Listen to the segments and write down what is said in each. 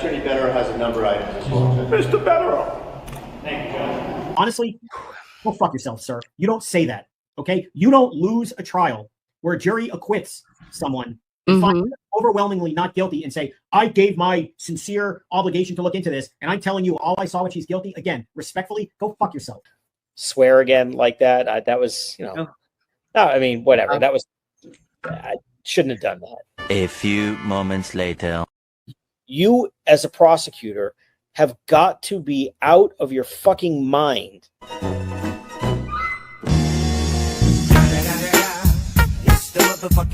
Attorney Better has a number of items as well. Mr. Better. Thank you, Judge. Honestly, go fuck yourself, sir. You don't say that, okay? You don't lose a trial where a jury acquits someone and finds them overwhelmingly not guilty and say, I gave my sincere obligation to look into this, and I'm telling you all I saw when she's guilty. Again, respectfully, go fuck yourself. Swear again like that. That was, no, I mean, whatever. That was, I shouldn't have done that. A few moments later. You, as a prosecutor, have got to be out of your fucking mind.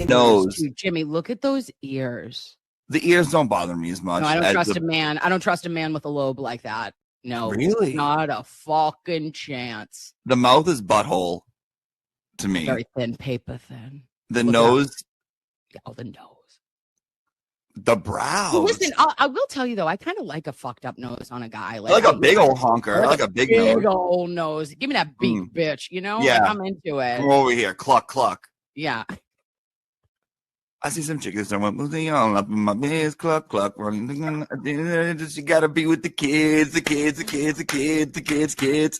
Nose. Dude, Jimmy, look at those ears. The ears don't bother me as much. No, I don't trust a man. I don't trust a man with a lobe like that. No, really, not a fucking chance. The mouth is butthole to me. Very thin, paper thin. The nose. Oh, the nose. The brows. Well, listen, I will tell you though, I kind of like a fucked up nose on a guy. Like a big old honker. I like a big nose. Old nose. Give me that big bitch. You know? Yeah. Like, I'm into it. Come over here. Cluck, cluck. Yeah. I see some chickens that went moving on up in my biz, cluck, cluck, running. You gotta be with the kids, the kids, the kids, the kids, the kids, kids.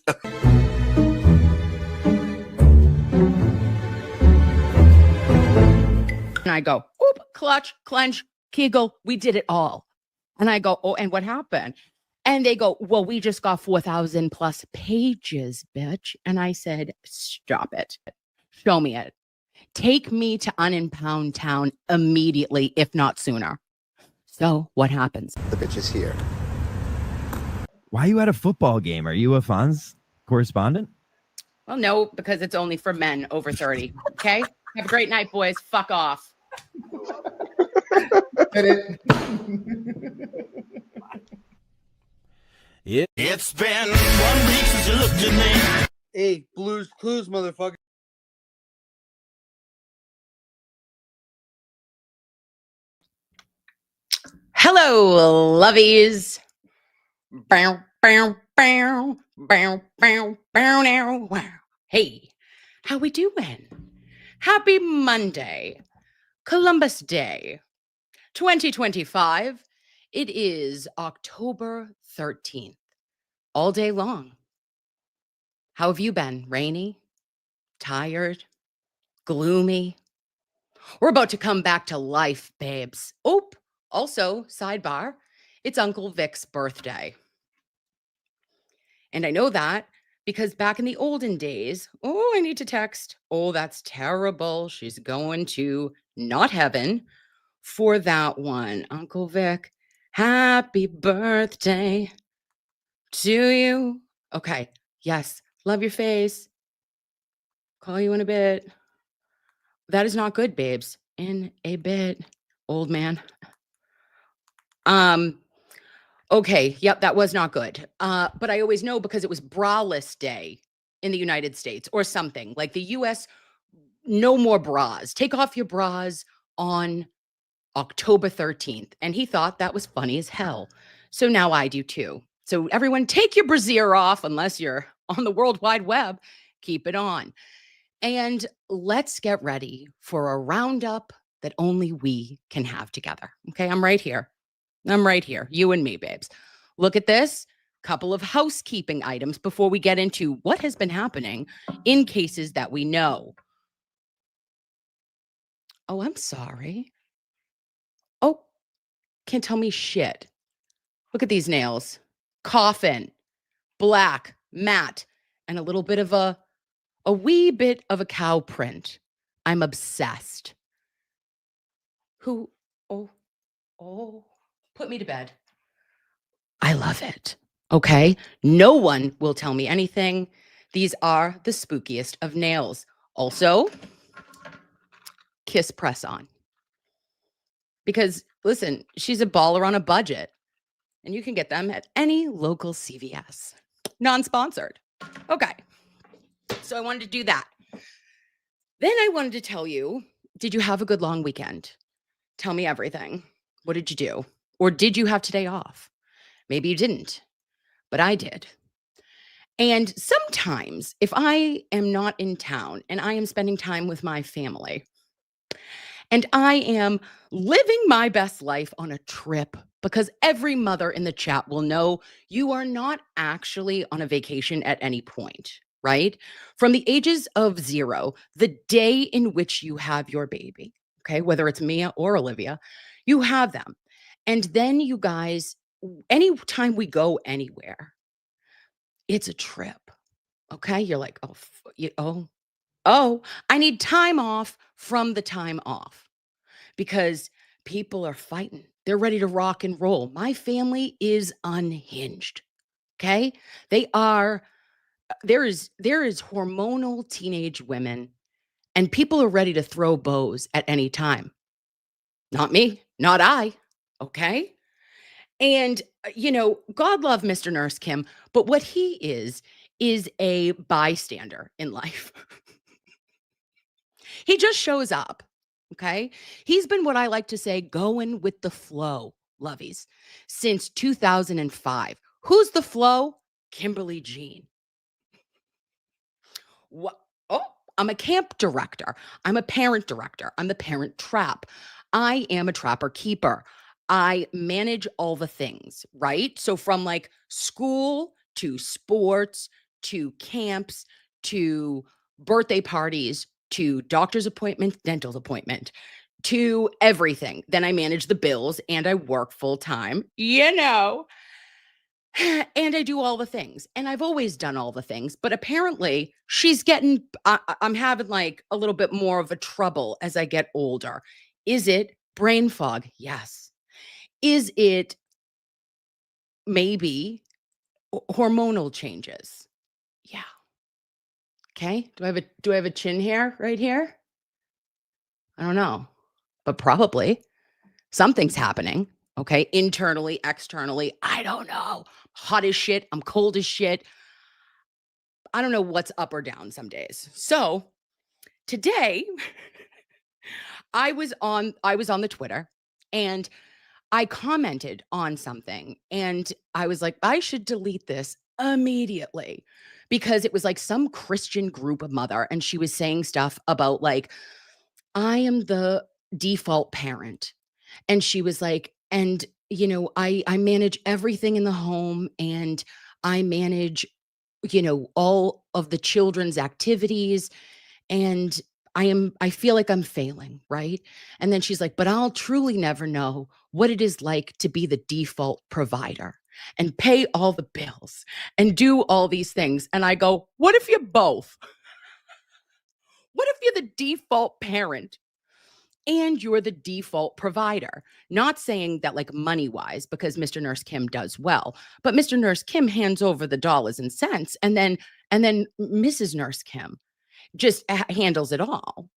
And I go, oop, clutch, clench, kegel. We did it all. And I go, oh, and what happened? And they go, well, we just got 4,000 plus pages, bitch. And I said, stop it. Show me it. Take me to Unimpound Town immediately, if not sooner. So what happens? The bitch is here. Why are you at a football game? Are you a Fonz correspondent? Well, no, because it's only for men over 30. Okay? Have a great night, boys. Fuck off. It's been 1 week since you looked at me. Hey, Blues Clues, motherfucker. Hello, loveys. Bow, bow, bow, bow, bow, bow, now. Wow. Hey, how we doing? Happy Monday, Columbus Day, 2025. It is October 13th, all day long. How have you been? Rainy? Tired? Gloomy? We're about to come back to life, babes. Oh, also, sidebar, it's Uncle Vic's birthday. And I know that because back in the olden days, I need to text. Oh, that's terrible. She's going to not heaven for that one. Uncle Vic, happy birthday to you. Okay. Yes. Love your face. Call you in a bit. That is not good, babes. In a bit, old man. Okay. Yep. That was not good. But I always know because it was braless day in the United States or something like the US. No more bras. Take off your bras on October 13th. And he thought that was funny as hell. So now I do too. So everyone take your brassiere off unless you're on the World Wide Web. Keep it on. And let's get ready for a roundup that only we can have together. Okay, I'm right here. I'm right here. You and me, babes. Look at this. Couple of housekeeping items before we get into what has been happening in cases that we know. Oh, I'm sorry. Oh, can't tell me shit. Look at these nails. Coffin, black, matte, and a little bit of a wee bit of a cow print. I'm obsessed. Who? Oh, put me to bed. I love it. Okay. No one will tell me anything. These are the spookiest of nails. Also, kiss press on. Because listen, she's a baller on a budget. And you can get them at any local CVS. Non-sponsored. Okay. So I wanted to do that. Then I wanted to tell you, did you have a good long weekend? Tell me everything. What did you do? Or did you have today off? Maybe you didn't, but I did. And sometimes if I am not in town and I am spending time with my family And I am living my best life on a trip because every mother in the chat will know you are not actually on a vacation at any point, right? From the ages of 0, the day in which you have your baby, okay, whether it's Mia or Olivia, you have them. And then you guys, anytime we go anywhere, it's a trip. Okay. You're like, oh, I need time off from the time off because people are fighting. They're ready to rock and roll. My family is unhinged. Okay. They are, there is hormonal teenage women and people are ready to throw bows at any time. Not me, not I. Okay. And, God love Mr. Nurse Kim, but what he is a bystander in life. He just shows up. Okay. He's been what I like to say, going with the flow, loveys, since 2005. Who's the flow? Kimberly Jean. What? Oh, I'm a camp director. I'm a parent director. I'm the parent trap. I am a trapper keeper. I manage all the things, right? So from like school to sports to camps to birthday parties to doctor's appointment, dental appointment, to everything. Then I manage the bills and I work full time, and I do all the things. And I've always done all the things, but apparently she's getting, I'm having like a little bit more of a trouble as I get older. Is it brain fog? Yes. Is it maybe hormonal changes? Yeah. Okay. Do I have a chin hair right here? I don't know, but probably something's happening. Okay. Internally, externally. I don't know. Hot as shit. I'm cold as shit. I don't know what's up or down some days. So today I was on the Twitter and I commented on something and I was like, I should delete this immediately because it was like some Christian group of mother and she was saying stuff about like, I am the default parent. And she was like, and I manage everything in the home and I manage, all of the children's activities and I feel like I'm failing, right? And then she's like, but I'll truly never know what it is like to be the default provider and pay all the bills and do all these things. And I go, what if you're both? What if you're the default parent and you're the default provider? Not saying that like money wise, because Mr. Nurse Kim does well, but Mr. Nurse Kim hands over the dollars and cents, and then Mrs. Nurse Kim just handles it all.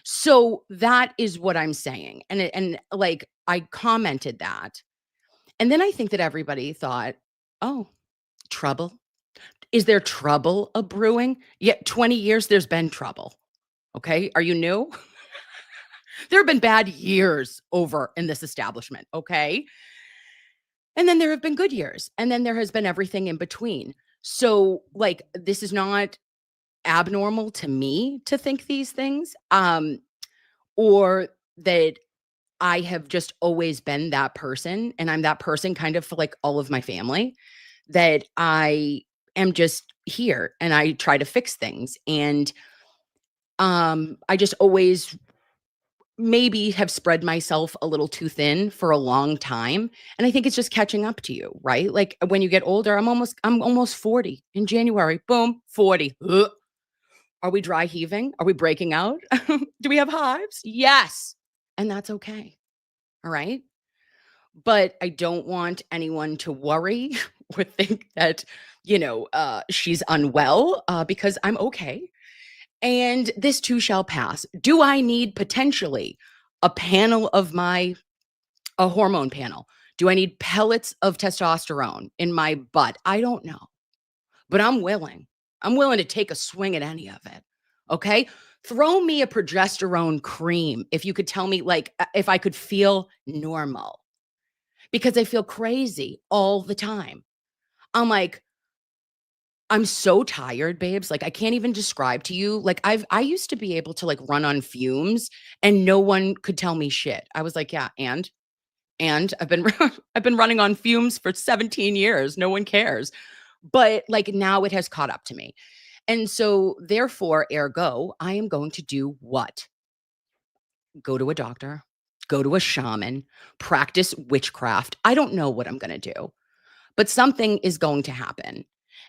So that is what I'm saying. And like I commented that. And then I think that everybody thought, oh, trouble. Is there trouble a brewing? Yeah, 20 years there's been trouble. Okay. Are you new? There have been bad years over in this establishment. Okay. And then there have been good years. And then there has been everything in between. So like this is not abnormal to me to think these things, or that I have just always been that person and I'm that person kind of for like all of my family, that I am just here and I try to fix things. And I just always maybe have spread myself a little too thin for a long time. And I think it's just catching up to you, right? Like when you get older, I'm almost 40 in January. Boom, 40. Ugh. Are we dry heaving? Are we breaking out? Do we have hives? Yes. And that's okay. All right. But I don't want anyone to worry or think that, she's unwell because I'm okay. And this too shall pass. Do I need potentially a panel of a hormone panel? Do I need pellets of testosterone in my butt? I don't know, but I'm willing. I'm willing to take a swing at any of it. Okay. Throw me a progesterone cream if you could tell me, like, if I could feel normal, because I feel crazy all the time. I'm like, I'm so tired, babes. Like I can't even describe to you. Like I used to be able to like run on fumes and no one could tell me shit. I was like, yeah, and I've been I've been running on fumes for 17 years. No one cares. But like now it has caught up to me. And so therefore, ergo, I am going to do what? Go to a doctor, go to a shaman, practice witchcraft. I don't know what I'm going to do, but something is going to happen.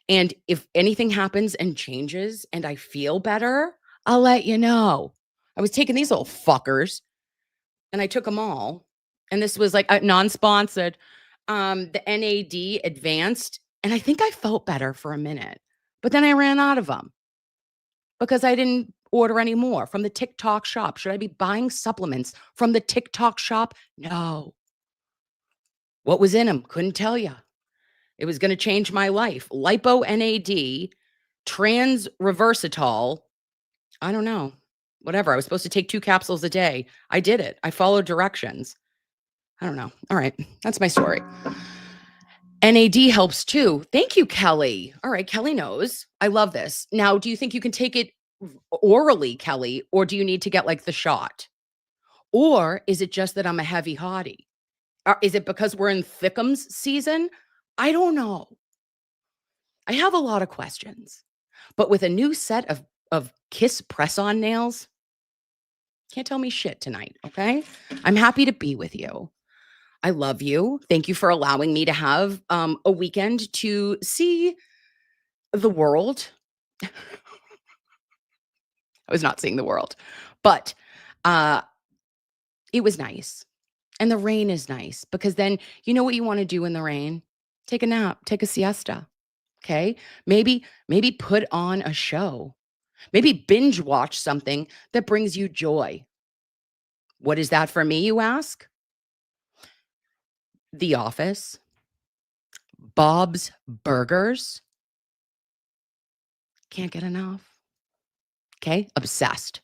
And if anything happens and changes and I feel better, I'll let you know. I was taking these little fuckers and I took them all. And this was like a non-sponsored, the NAD advanced. And I think I felt better for a minute, but then I ran out of them because I didn't order any more from the TikTok shop. Should I be buying supplements from the TikTok shop? No. What was in them? Couldn't tell you. It was going to change my life. Lipo NAD, trans reversatol. I don't know. Whatever. I was supposed to take 2 capsules a day. I did it. I followed directions. I don't know. All right. That's my story. NAD helps too. Thank you, Kelly. All right. Kelly knows. I love this. Now, do you think you can take it orally, Kelly, or do you need to get like the shot? Or is it just that I'm a heavy hottie? Or is it because we're in thickums season? I don't know. I have a lot of questions, but with a new set of Kiss press-on nails, can't tell me shit tonight, okay? I'm happy to be with you. I love you. Thank you for allowing me to have a weekend to see the world. I was not seeing the world, but it was nice. And the rain is nice because then you know what you want to do in the rain? Take a nap, take a siesta. Okay? Maybe put on a show. Maybe binge watch something that brings you joy. What is that for me, you ask? The Office, Bob's Burgers. Can't get enough. Okay? Obsessed.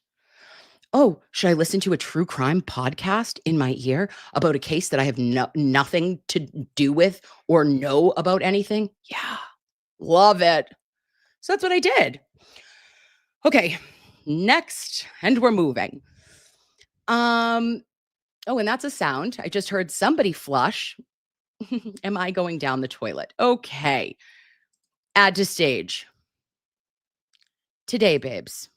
Oh, should I listen to a true crime podcast in my ear about a case that I have nothing to do with or know about anything? Yeah. Love it. So that's what I did. Okay. Next, and we're moving. Oh, and that's a sound. I just heard somebody flush. Am I going down the toilet? Okay. Add to stage. Today, babes,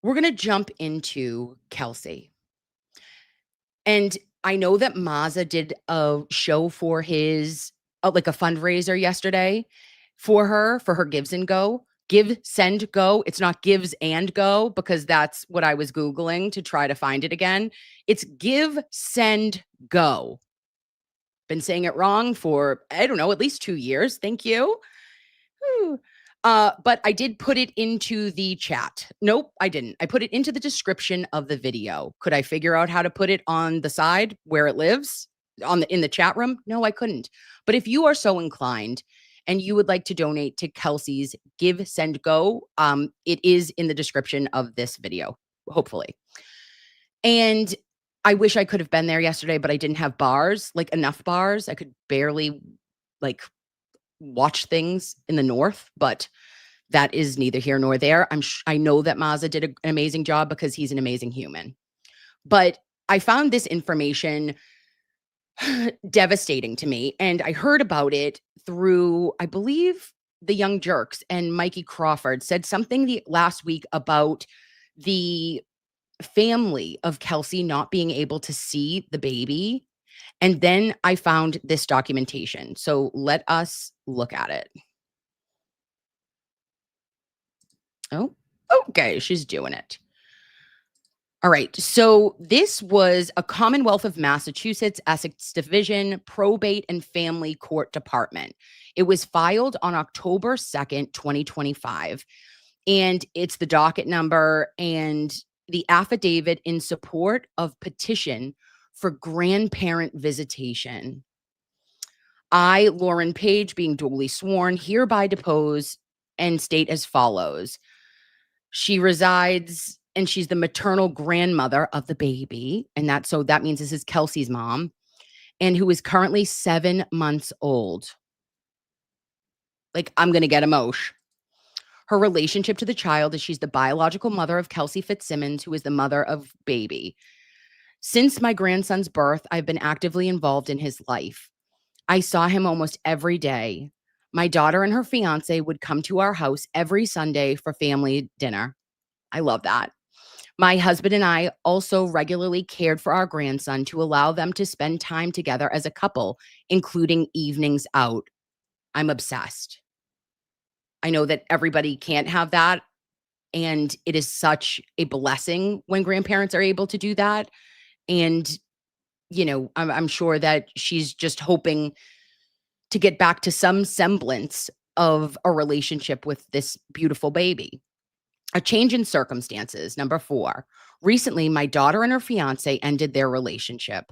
we're going to jump into Kelsey. And I know that Mazza did a show for his, like a fundraiser yesterday for her Gives and Go. Give, send, go. It's not gives and go because that's what I was Googling to try to find it again. It's give, send, go. Been saying it wrong for, I don't know, at least 2 years. Thank you. But I did put it into the chat. Nope, I didn't. I put it into the description of the video. Could I figure out how to put it on the side where it lives in the chat room? No, I couldn't. But if you are so inclined and you would like to donate to Kelsey's Give, Send, Go, it is in the description of this video, hopefully. And I wish I could have been there yesterday, but I didn't have bars, like enough bars. I could barely like watch things in the north, but that is neither here nor there. I know that Mazza did an amazing job because he's an amazing human. But I found this information devastating to me. And I heard about it through, I believe, the Young Jerks, and Mikey Crawford said something last week about the family of Kelsey not being able to see the baby. And then I found this documentation. So let us look at it. Oh, okay. She's doing it. All right. So this was a Commonwealth of Massachusetts Essex Division Probate and Family Court Department. It was filed on October 2nd, 2025. And it's the docket number and the affidavit in support of petition for grandparent visitation. I, Lauren Page, being duly sworn, hereby depose and state as follows. She resides, and she's the maternal grandmother of the baby. And that means this is Kelsey's mom, and who is currently 7 months old. Like, I'm going to get emotion. Her relationship to the child is she's the biological mother of Kelsey Fitzsimmons, who is the mother of baby. Since my grandson's birth, I've been actively involved in his life. I saw him almost every day. My daughter and her fiance would come to our house every Sunday for family dinner. I love that. My husband and I also regularly cared for our grandson to allow them to spend time together as a couple, including evenings out. I'm obsessed. I know that everybody can't have that, and it is such a blessing when grandparents are able to do that. And, you know, I'm sure that she's just hoping to get back to some semblance of a relationship with this beautiful baby. A change in circumstances. Number 4. Recently, my daughter and her fiance ended their relationship.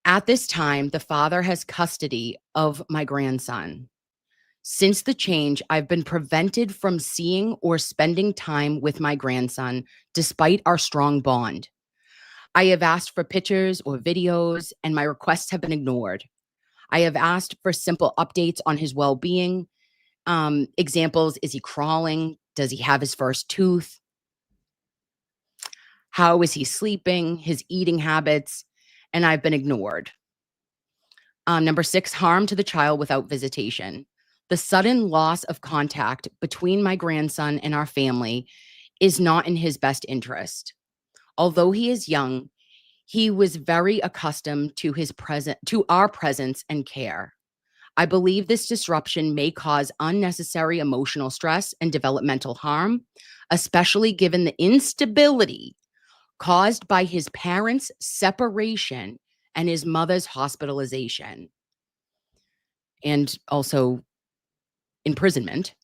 At this time, the father has custody of my grandson. Since the change, I've been prevented from seeing or spending time with my grandson, despite our strong bond. I have asked for pictures or videos, and my requests have been ignored. I have asked for simple updates on his well-being. Examples, is he crawling? Does he have his first tooth? How is he sleeping? His eating habits? And I've been ignored. Number 6, harm to the child without visitation. The sudden loss of contact between my grandson and our family is not in his best interest. Although he is young, he was very accustomed to our presence and care. I believe this disruption may cause unnecessary emotional stress and developmental harm, especially given the instability caused by his parents' separation and his mother's hospitalization, and also imprisonment.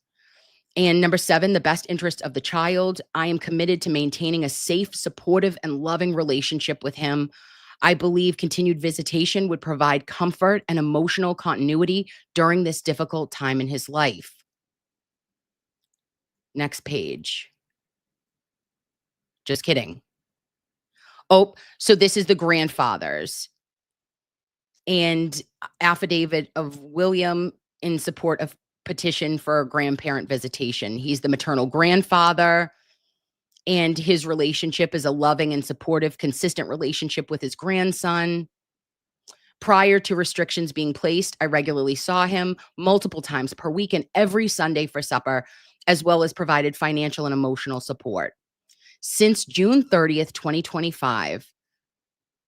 And number 7, the best interest of the child. I am committed to maintaining a safe, supportive, and loving relationship with him. I believe continued visitation would provide comfort and emotional continuity during this difficult time in his life. Next page. Just kidding. Oh, so this is the grandfathers. And affidavit of William in support of petition for grandparent visitation. He's the maternal grandfather, and his relationship is a loving and supportive, consistent relationship with his grandson. Prior to restrictions being placed, I regularly saw him multiple times per week and every Sunday for supper, as well as provided financial and emotional support. Since June 30th, 2025,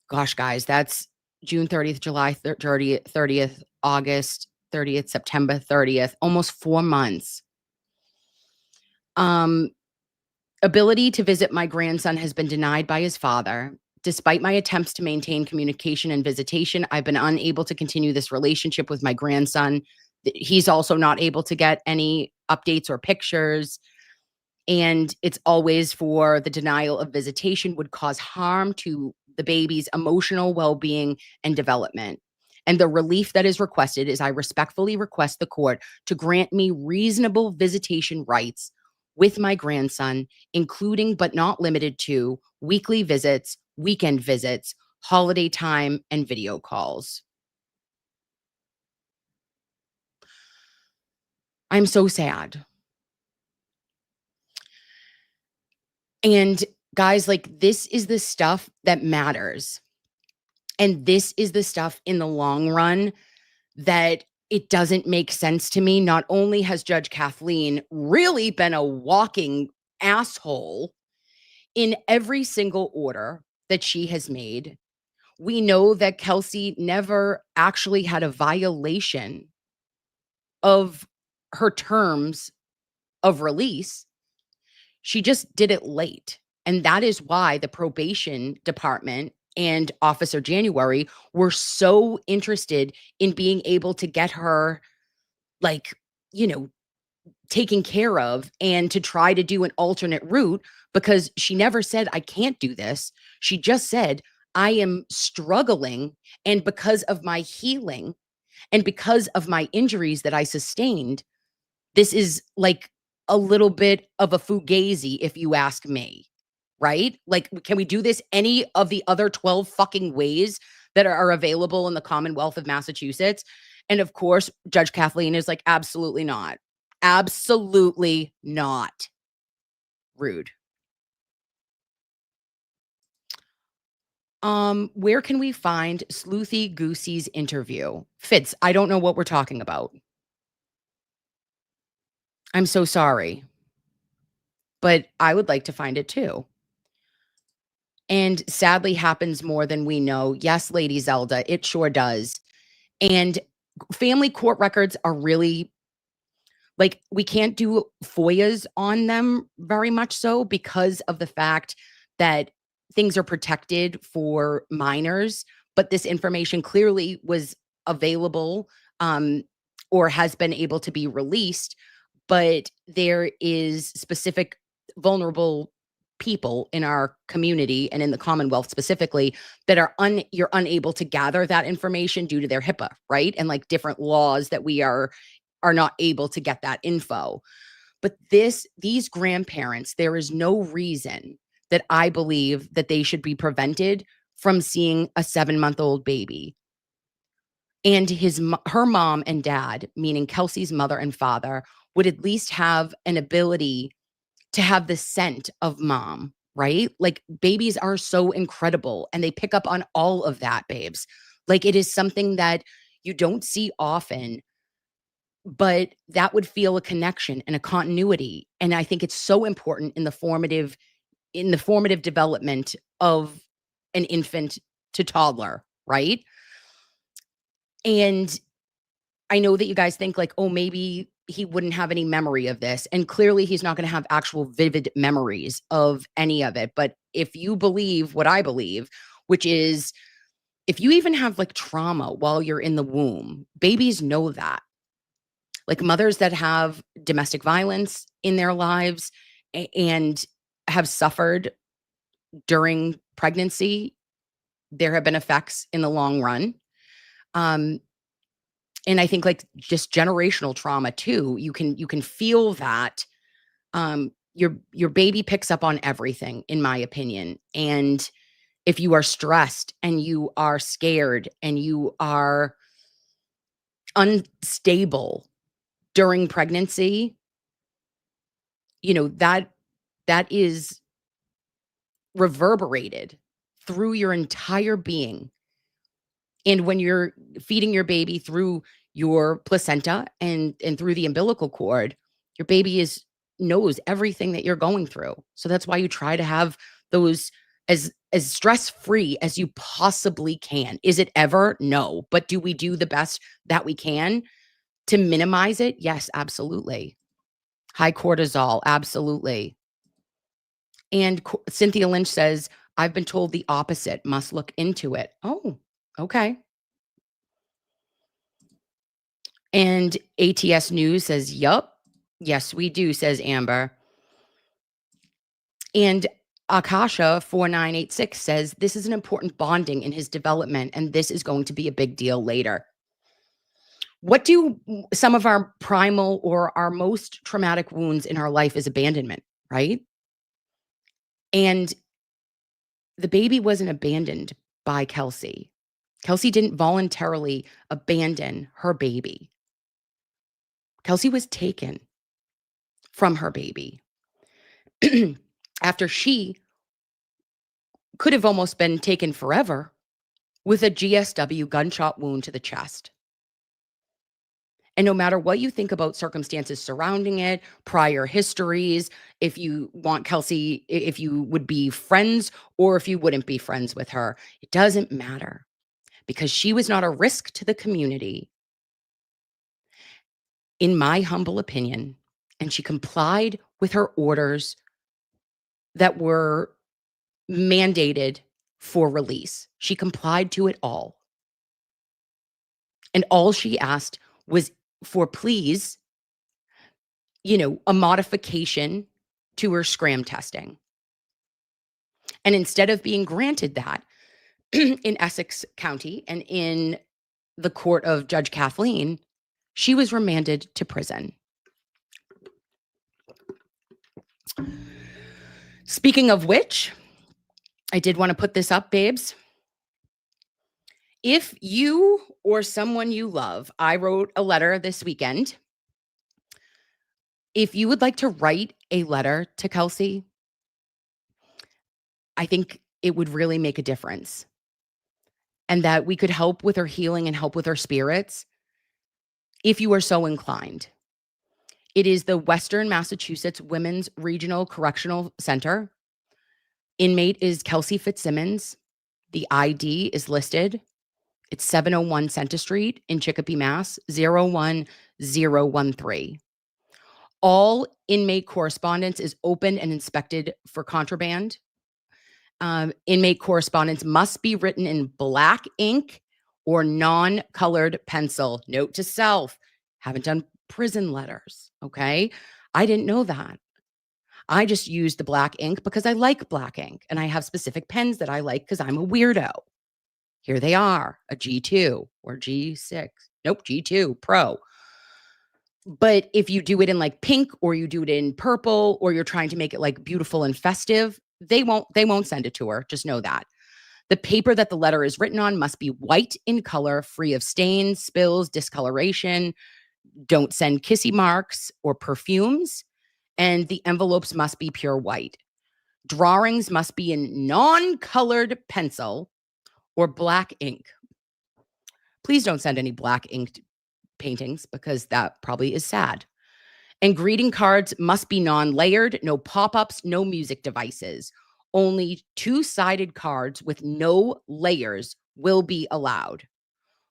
gosh, guys, that's June 30th, July 30th, August 30th, September 30th, almost 4 months. Ability to visit my grandson has been denied by his father. Despite my attempts to maintain communication and visitation, I've been unable to continue this relationship with my grandson. He's also not able to get any updates or pictures. And it's always for the denial of visitation would cause harm to the baby's emotional well-being and development. And the relief that is requested is I respectfully request the court to grant me reasonable visitation rights with my grandson, including but not limited to weekly visits, weekend visits, holiday time, and video calls. I'm so sad. And guys, like, this is the stuff that matters. And this is the stuff in the long run that it doesn't make sense to me. Not only has Judge Kathleen really been a walking asshole in every single order that she has made, we know that Kelsey never actually had a violation of her terms of release. She just did it late. And that is why the probation department and Officer January were so interested in being able to get her, like, you know, taken care of and to try to do an alternate route, because she never said, I can't do this. She just said, I am struggling. And because of my healing and because of my injuries that I sustained, this is like a little bit of a fugazi, if you ask me. Right? Like, can we do this any of the other 12 fucking ways that are available in the Commonwealth of Massachusetts? And of course, Judge Kathleen is like, absolutely not. Absolutely not. Rude. Where can we find Sleuthy Goosey's interview? Fitz, I don't know what we're talking about. I'm so sorry. But I would like to find it too. And sadly happens more than we know. Yes, Lady Zelda, it sure does. And family court records are really, like, we can't do FOIAs on them very much so because of the fact that things are protected for minors, but this information clearly was available or has been able to be released, but there is specific vulnerable people in our community and in the Commonwealth specifically that are you're unable to gather that information due to their HIPAA, right? And like different laws that we are not able to get that info. But these grandparents, there is no reason that I believe that they should be prevented from seeing a 7-month-old baby. And her mom and dad, meaning Kelsey's mother and father, would at least have an ability to have the scent of mom, right? Like babies are so incredible and they pick up on all of that, babes. Like it is something that you don't see often, but that would feel a connection and a continuity. And I think it's so important in the formative development of an infant to toddler, right? And I know that you guys think like, oh, maybe he wouldn't have any memory of this. And clearly he's not going to have actual vivid memories of any of it. But if you believe what I believe, which is if you even have like trauma while you're in the womb, babies know that. Like mothers that have domestic violence in their lives and have suffered during pregnancy, there have been effects in the long run. And I think like just generational trauma too, you can feel that your baby picks up on everything, in my opinion. And if you are stressed and you are scared and you are unstable during pregnancy, that is reverberated through your entire being. And when you're feeding your baby through your placenta and through the umbilical cord, your baby knows everything that you're going through. So that's why you try to have those as stress-free as you possibly can. Is it ever? No. But do we do the best that we can to minimize it? Yes, absolutely. High cortisol, absolutely. And Cynthia Lynch says, I've been told the opposite. Must look into it. Oh, okay. And ATS News says, yup. Yes, we do, says Amber. And Akasha 4986 says, this is an important bonding in his development, and this is going to be a big deal later. What do some of our primal or our most traumatic wounds in our life is abandonment, right? And the baby wasn't abandoned by Kelsey. Kelsey didn't voluntarily abandon her baby. Kelsey was taken from her baby after she could have almost been taken forever with a GSW gunshot wound to the chest. And no matter what you think about circumstances surrounding it, prior histories, if you want Kelsey, if you would be friends or if you wouldn't be friends with her, it doesn't matter because she was not a risk to the community, in my humble opinion. And she complied with her orders that were mandated for release. She complied to it all. And all she asked was for, please, a modification to her scram testing. And instead of being granted that in Essex County and in the court of Judge Kathleen, she was remanded to prison. Speaking of which, I did want to put this up, babes. If you or someone you love, I wrote a letter this weekend. If you would like to write a letter to Kelsey, I think it would really make a difference. And that we could help with her healing and help with her spirits if you are so inclined. It is the Western Massachusetts Women's Regional Correctional Center. Inmate is Kelsey Fitzsimmons. The ID is listed. It's 701 Center Street in Chicopee, Mass. 01013. All inmate correspondence is opened and inspected for contraband. Inmate correspondence must be written in black ink or non-colored pencil. Note to self, haven't done prison letters, okay? I didn't know that. I just use the black ink because I like black ink, and I have specific pens that I like because I'm a weirdo. Here they are, a G2 or G6. Nope, G2 Pro. But if you do it in like pink or you do it in purple or you're trying to make it like beautiful and festive, they won't send it to her. Just know that. The paper that the letter is written on must be white in color, free of stains, spills, discoloration. Don't send kissy marks or perfumes. And the envelopes must be pure white. Drawings must be in non-colored pencil or black ink. Please don't send any black inked paintings because that probably is sad. And greeting cards must be non-layered, no pop-ups, no music devices. Only two-sided cards with no layers will be allowed.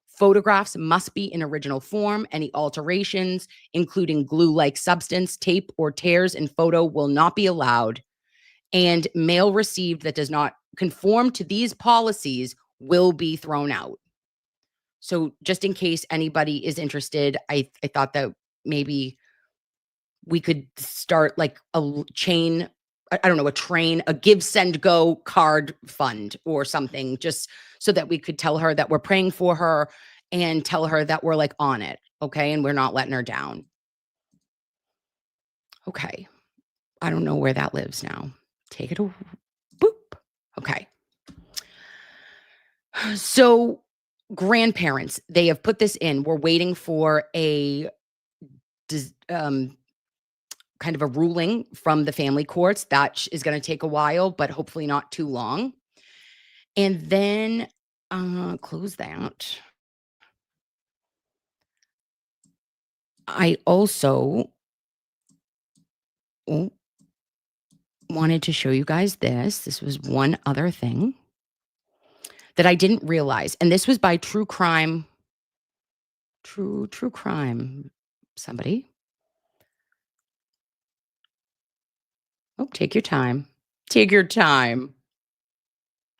Photographs must be in original form. Any alterations, including glue-like substance, tape, or tears in photo will not be allowed. And mail received that does not conform to these policies will be thrown out. So just in case anybody is interested, I thought that maybe we could start like a chain, I don't know, a give, send, go card fund or something, just so that we could tell her that we're praying for her and tell her that we're like on it. Okay. And we're not letting her down. Okay. I don't know where that lives now. Take it. Boop. Okay. So grandparents, they have put this in. We're waiting for a kind of a ruling from the family courts. That is going to take a while, but hopefully not too long. And then close that. I also wanted to show you guys this. This was one other thing that I didn't realize. And this was by True Crime. True Crime. Somebody. Oh, take your time. Take your time.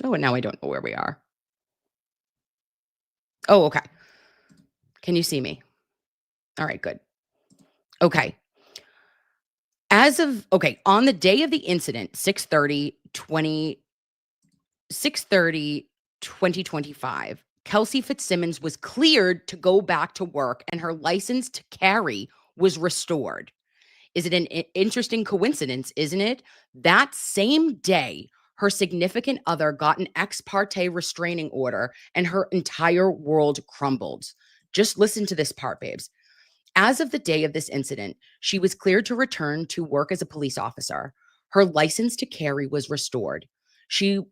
Oh, and now I don't know where we are. Oh, okay. Can you see me? All right, good. Okay. On the day of the incident, 6/30/2025, Kelsey Fitzsimmons was cleared to go back to work and her license to carry was restored. Is it an interesting coincidence, isn't it? That same day, her significant other got an ex parte restraining order and her entire world crumbled. Just listen to this part, babes. As of the day of this incident, she was cleared to return to work as a police officer. Her license to carry was restored. She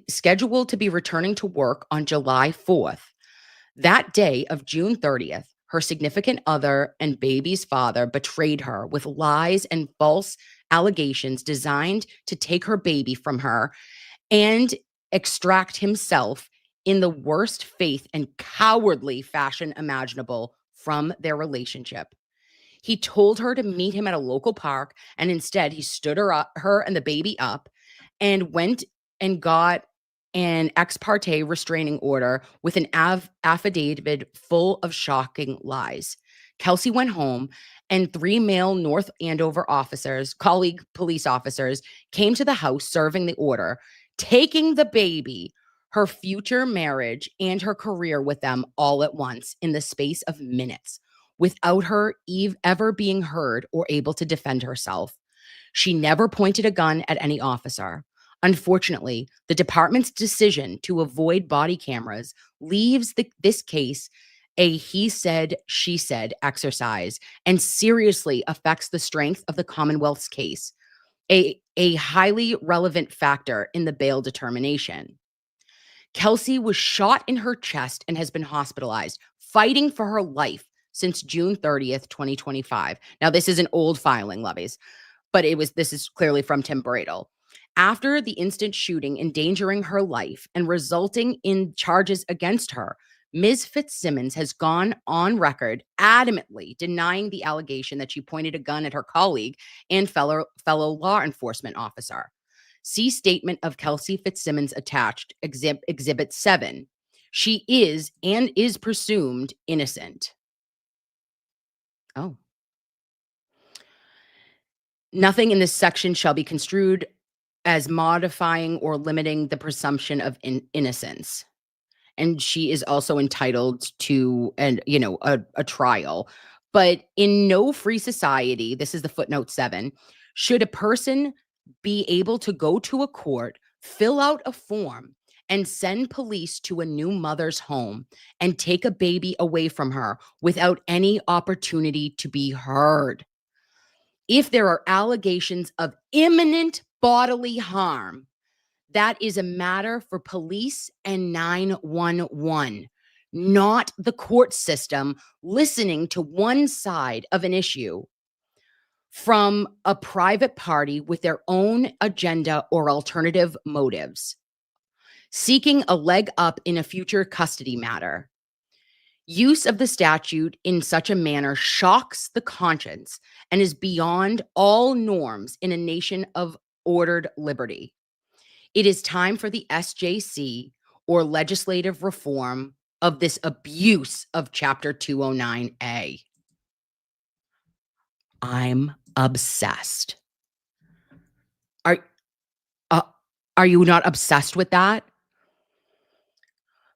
scheduled to be returning to work on July 4th. That day of June 30th, her significant other and baby's father betrayed her with lies and false allegations designed to take her baby from her and extract himself in the worst faith and cowardly fashion imaginable from their relationship. He told her to meet him at a local park, and instead he stood her and the baby up and went and got an ex parte restraining order with an affidavit full of shocking lies. Kelsey went home, and 3 male North Andover officers, colleague police officers, came to the house serving the order, taking the baby, her future marriage, and her career with them all at once in the space of minutes, without her ever being heard or able to defend herself. She never pointed a gun at any officer. Unfortunately, the department's decision to avoid body cameras leaves this case a he said, she said exercise and seriously affects the strength of the Commonwealth's case, a highly relevant factor in the bail determination. Kelsey was shot in her chest and has been hospitalized, fighting for her life since June 30th, 2025. Now, this is an old filing, Loveys, but this is clearly from Tim Bradle. After the instant shooting endangering her life and resulting in charges against her, Ms. Fitzsimmons has gone on record adamantly denying the allegation that she pointed a gun at her colleague and fellow law enforcement officer. See statement of Kelsey Fitzsimmons attached, Exhibit 7. She is and is presumed innocent. Oh. Nothing in this section shall be construed as modifying or limiting the presumption of innocence. And she is also entitled to a trial. But in no free society, this is the footnote 7, should a person be able to go to a court, fill out a form, and send police to a new mother's home and take a baby away from her without any opportunity to be heard. If there are allegations of imminent bodily harm, that is a matter for police and 911, not the court system listening to one side of an issue from a private party with their own agenda or alternative motives, seeking a leg up in a future custody matter. Use of the statute in such a manner shocks the conscience and is beyond all norms in a nation of ordered liberty. It is time for the SJC or legislative reform of this abuse of Chapter 209A. I'm obsessed. Are you not obsessed with that?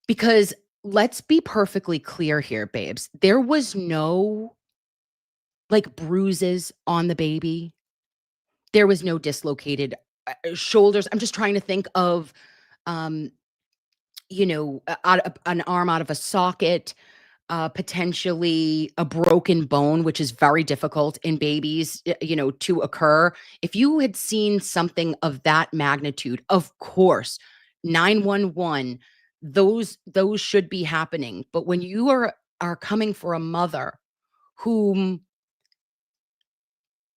Because let's be perfectly clear here, babes. There was no bruises on the baby. There was no dislocated shoulders. I'm just trying to think of, an arm out of a socket, potentially a broken bone, which is very difficult in babies, to occur. If you had seen something of that magnitude, of course, 911, those should be happening. But when you are coming for a mother whom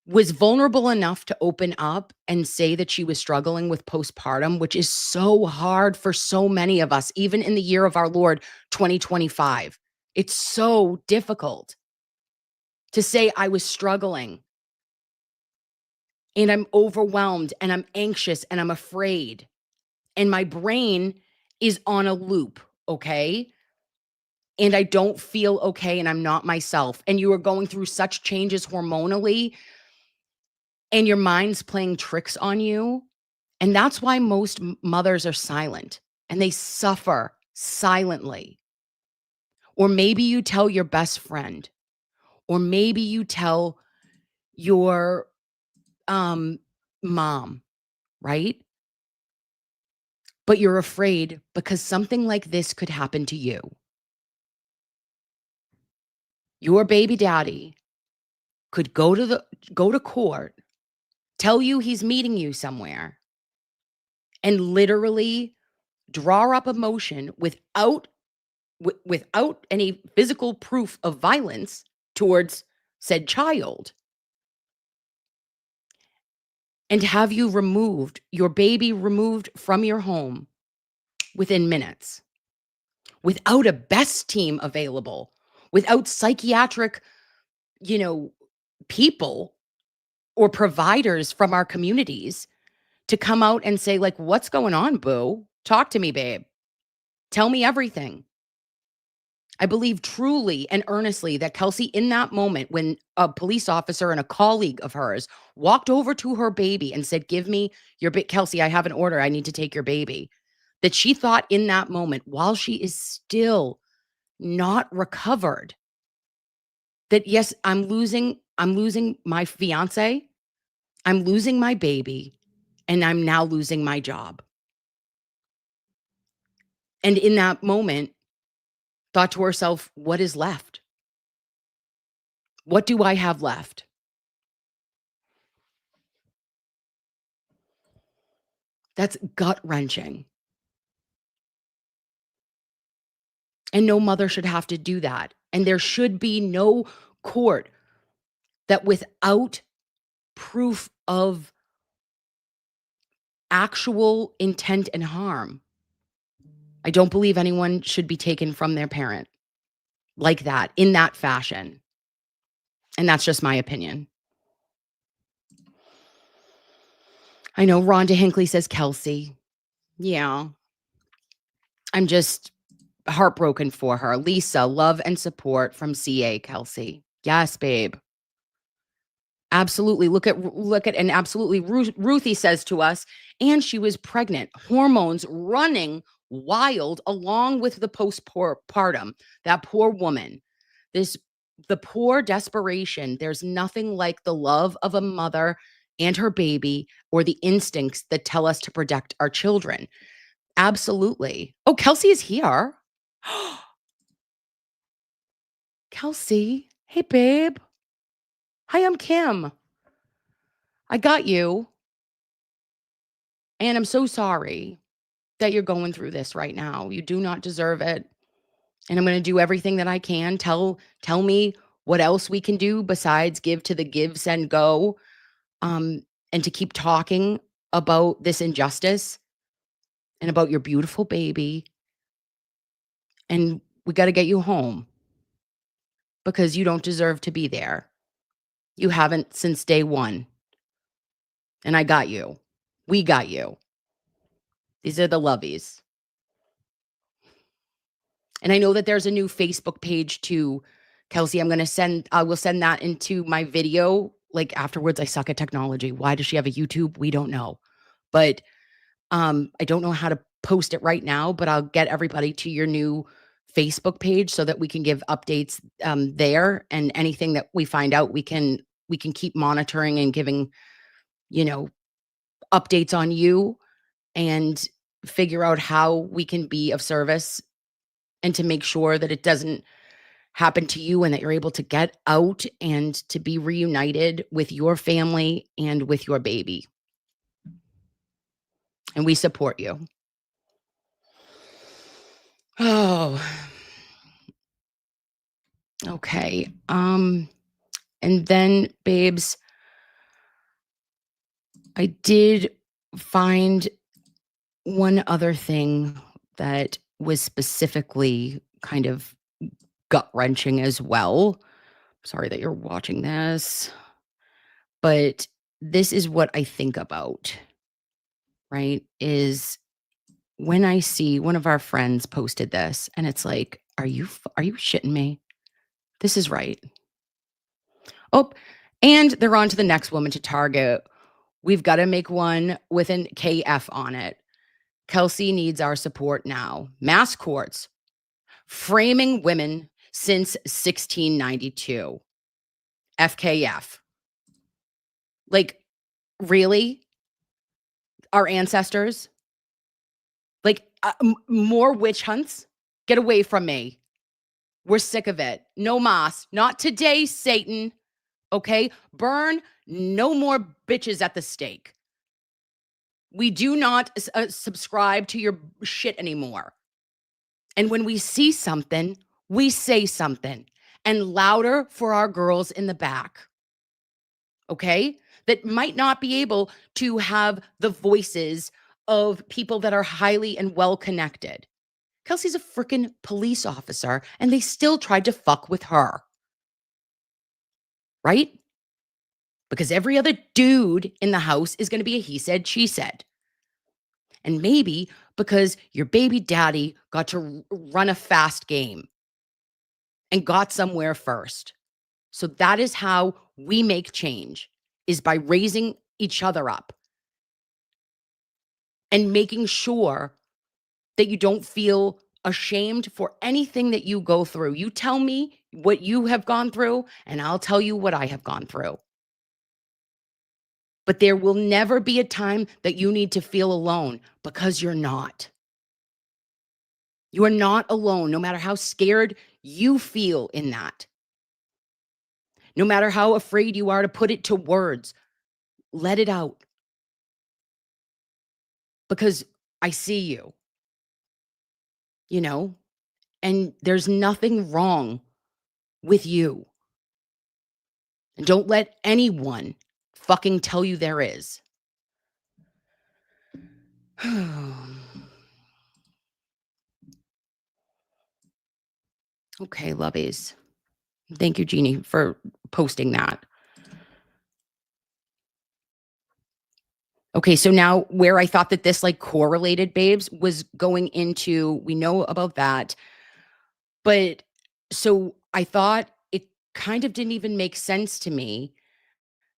was vulnerable enough to open up and say that she was struggling with postpartum, which is so hard for so many of us, even in the year of our Lord, 2025. It's so difficult to say I was struggling and I'm overwhelmed and I'm anxious and I'm afraid and my brain is on a loop, okay? And I don't feel okay and I'm not myself. And you are going through such changes hormonally and your mind's playing tricks on you. And that's why most mothers are silent and they suffer silently. Or maybe you tell your best friend, or maybe you tell your mom, right? But you're afraid because something like this could happen to you. Your baby daddy could go to court, tell you he's meeting you somewhere, and literally draw up a motion without any physical proof of violence towards said child, and have you removed, your baby removed from your home within minutes, without a best team available, without psychiatric, people or providers from our communities to come out and say, what's going on, boo? Talk to me, babe. Tell me everything. I believe truly and earnestly that Kelsey, in that moment, when a police officer and a colleague of hers walked over to her baby and said, give me your Kelsey, I have an order. I need to take your baby. That she thought in that moment, while she is still not recovered, that yes, I'm losing my fiance, I'm losing my baby, and I'm now losing my job. And in that moment, thought to herself, what is left? What do I have left? That's gut-wrenching. And no mother should have to do that. And there should be no court that without proof of actual intent and harm, I don't believe anyone should be taken from their parent like that, in that fashion. And that's just my opinion. I know Rhonda Hinckley says Kelsey. Yeah. I'm just heartbroken for her. Lisa, love and support from CA, Kelsey. Yes, babe. Absolutely. Look at, and absolutely, Ruthie says to us, and she was pregnant, hormones running wild along with the postpartum. That poor woman, the poor desperation. There's nothing like the love of a mother and her baby or the instincts that tell us to protect our children. Absolutely. Oh, Kelsey is here. Kelsey. Hey, babe. Hi, I'm Kim. I got you. And I'm so sorry that you're going through this right now. You do not deserve it. And I'm going to do everything that I can. Tell me what else we can do besides give to the give, send, go. And to keep talking about this injustice and about your beautiful baby. And we got to get you home because you don't deserve to be there. You haven't since day one. And I got you. We got you. These are the loveys. And I know that there's a new Facebook page too, Kelsey. I will send that into my video. Like afterwards, I suck at technology. Why does she have a YouTube? We don't know. But I don't know how to post it right now, but I'll get everybody to your new Facebook page so that we can give updates there, and anything that we find out, we can keep monitoring and giving, updates on you and figure out how we can be of service and to make sure that it doesn't happen to you and that you're able to get out and to be reunited with your family and with your baby. And we support you. Oh, okay. And then, babes, I did find one other thing that was specifically kind of gut-wrenching as well. Sorry that you're watching this, but this is what I think about, right? Is when I see one of our friends posted this and it's like, are you shitting me? This is right. Oh, and they're on to the next woman to target. We've got to make one with an KF on it. Kelsey needs our support now. Mass courts framing women since 1692. FKF. Like, really? Our ancestors? Like, more witch hunts? Get away from me. We're sick of it. No mas. Not today, Satan. Okay? Burn no more bitches at the stake. We do not subscribe to your shit anymore. And when we see something, we say something. And louder for our girls in the back. Okay? That might not be able to have the voices of people that are highly and well connected. Kelsey's a freaking police officer, and they still tried to fuck with her. Right? Because every other dude in the house is going to be a he said, she said. And maybe because your baby daddy got to run a fast game and got somewhere first. So that is how we make change, is by raising each other up and making sure that you don't feel ashamed for anything that you go through. You tell me what you have gone through, and I'll tell you what I have gone through. But there will never be a time that you need to feel alone, because you're not. You are not alone, no matter how scared you feel in that. No matter how afraid you are to put it to words, let it out. Because I see you, and there's nothing wrong with you. And don't let anyone fucking tell you there is. Okay, loveys. Thank you, Jeannie, for posting that. Okay, so now where I thought that this correlated, babes, was going into, we know about that. But so I thought it kind of didn't even make sense to me,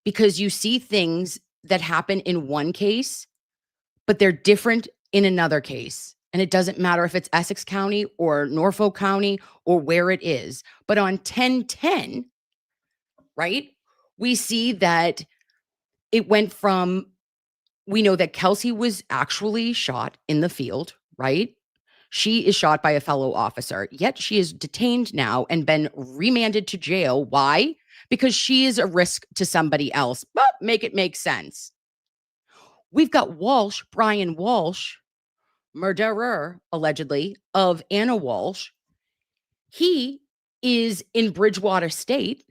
because you see things that happen in one case, but they're different in another case. And it doesn't matter if it's Essex County or Norfolk County or where it is. But on 1010, right, we see that it went from, we know that Kelsey was actually shot in the field, right? She is shot by a fellow officer, yet she is detained now and been remanded to jail. Why? Because she is a risk to somebody else. But make it make sense. We've got Walsh, Brian Walsh, murderer, allegedly, of Anna Walsh. He is in Bridgewater State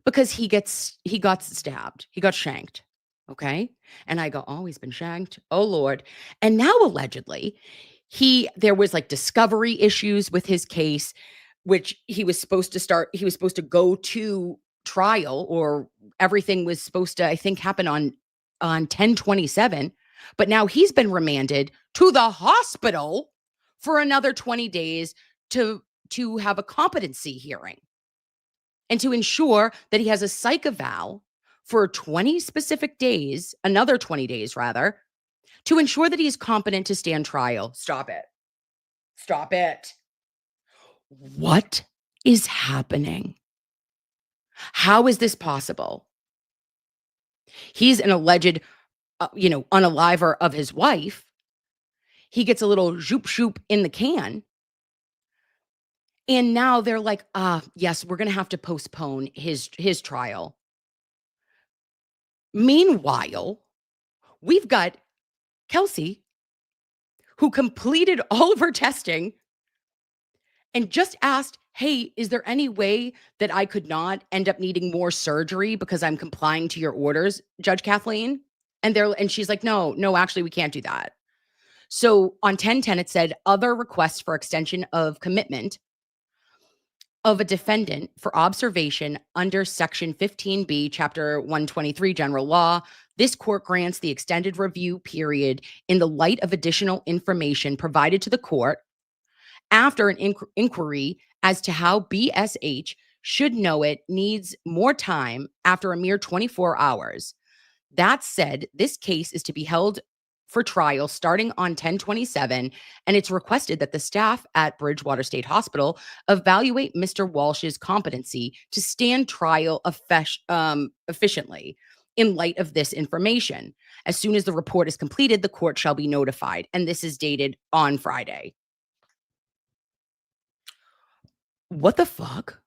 because he got stabbed. He got shanked. Okay. And I go, oh, he's been shanked. Oh, Lord. And now allegedly, there was discovery issues with his case, which he was supposed to go to trial, or everything was supposed to, I think, happen on 10/27. But now he's been remanded to the hospital for another 20 days to have a competency hearing and to ensure that he has a psych eval for 20 specific days, another 20 days rather, to ensure that he's competent to stand trial. Stop it. Stop it. What is happening? How is this possible? He's an alleged, unaliver of his wife. He gets a little zoop shoop in the can. And now they're like, yes, we're going to have to postpone his trial. Meanwhile, we've got Kelsey, who completed all of her testing and just asked, hey, is there any way that I could not end up needing more surgery because I'm complying to your orders, Judge Kathleen? And she's like, no, actually, we can't do that. So on 1010, it said other requests for extension of commitment of a defendant for observation under Section 15B, Chapter 123, General Law. This court grants the extended review period in the light of additional information provided to the court after an inquiry as to how BSH should know it needs more time after a mere 24 hours. That said, this case is to be held for trial starting on 10/27, and it's requested that the staff at Bridgewater State Hospital evaluate Mr. Walsh's competency to stand trial efficiently in light of this information. As soon as the report is completed, the court shall be notified, and this is dated on Friday. What the fuck?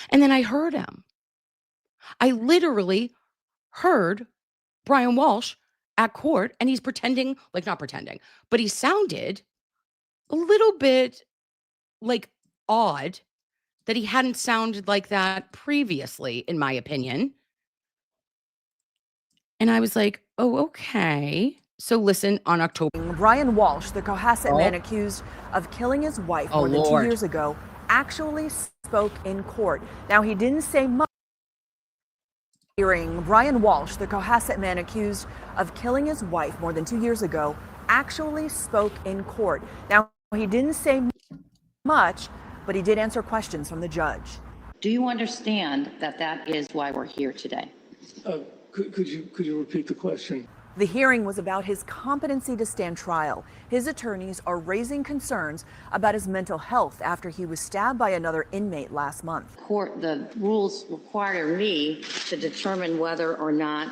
And then I heard him. I literally heard Brian Walsh at court, and he's pretending, not pretending, but he sounded a little bit odd that he hadn't sounded like that previously, in my opinion. And I was like, oh, okay. So listen, on October. Brian Walsh, the Cohasset man accused of killing his wife more than 2 years ago, actually spoke in court. Now, he didn't say much. Hearing Brian Walsh, the Cohasset man accused of killing his wife more than 2 years ago, actually spoke in court. Now, he didn't say much, but he did answer questions from the judge. Do you understand that that is why we're here today? Could you repeat the question? The hearing was about his competency to stand trial. His attorneys are raising concerns about his mental health after he was stabbed by another inmate last month. The rules require me to determine whether or not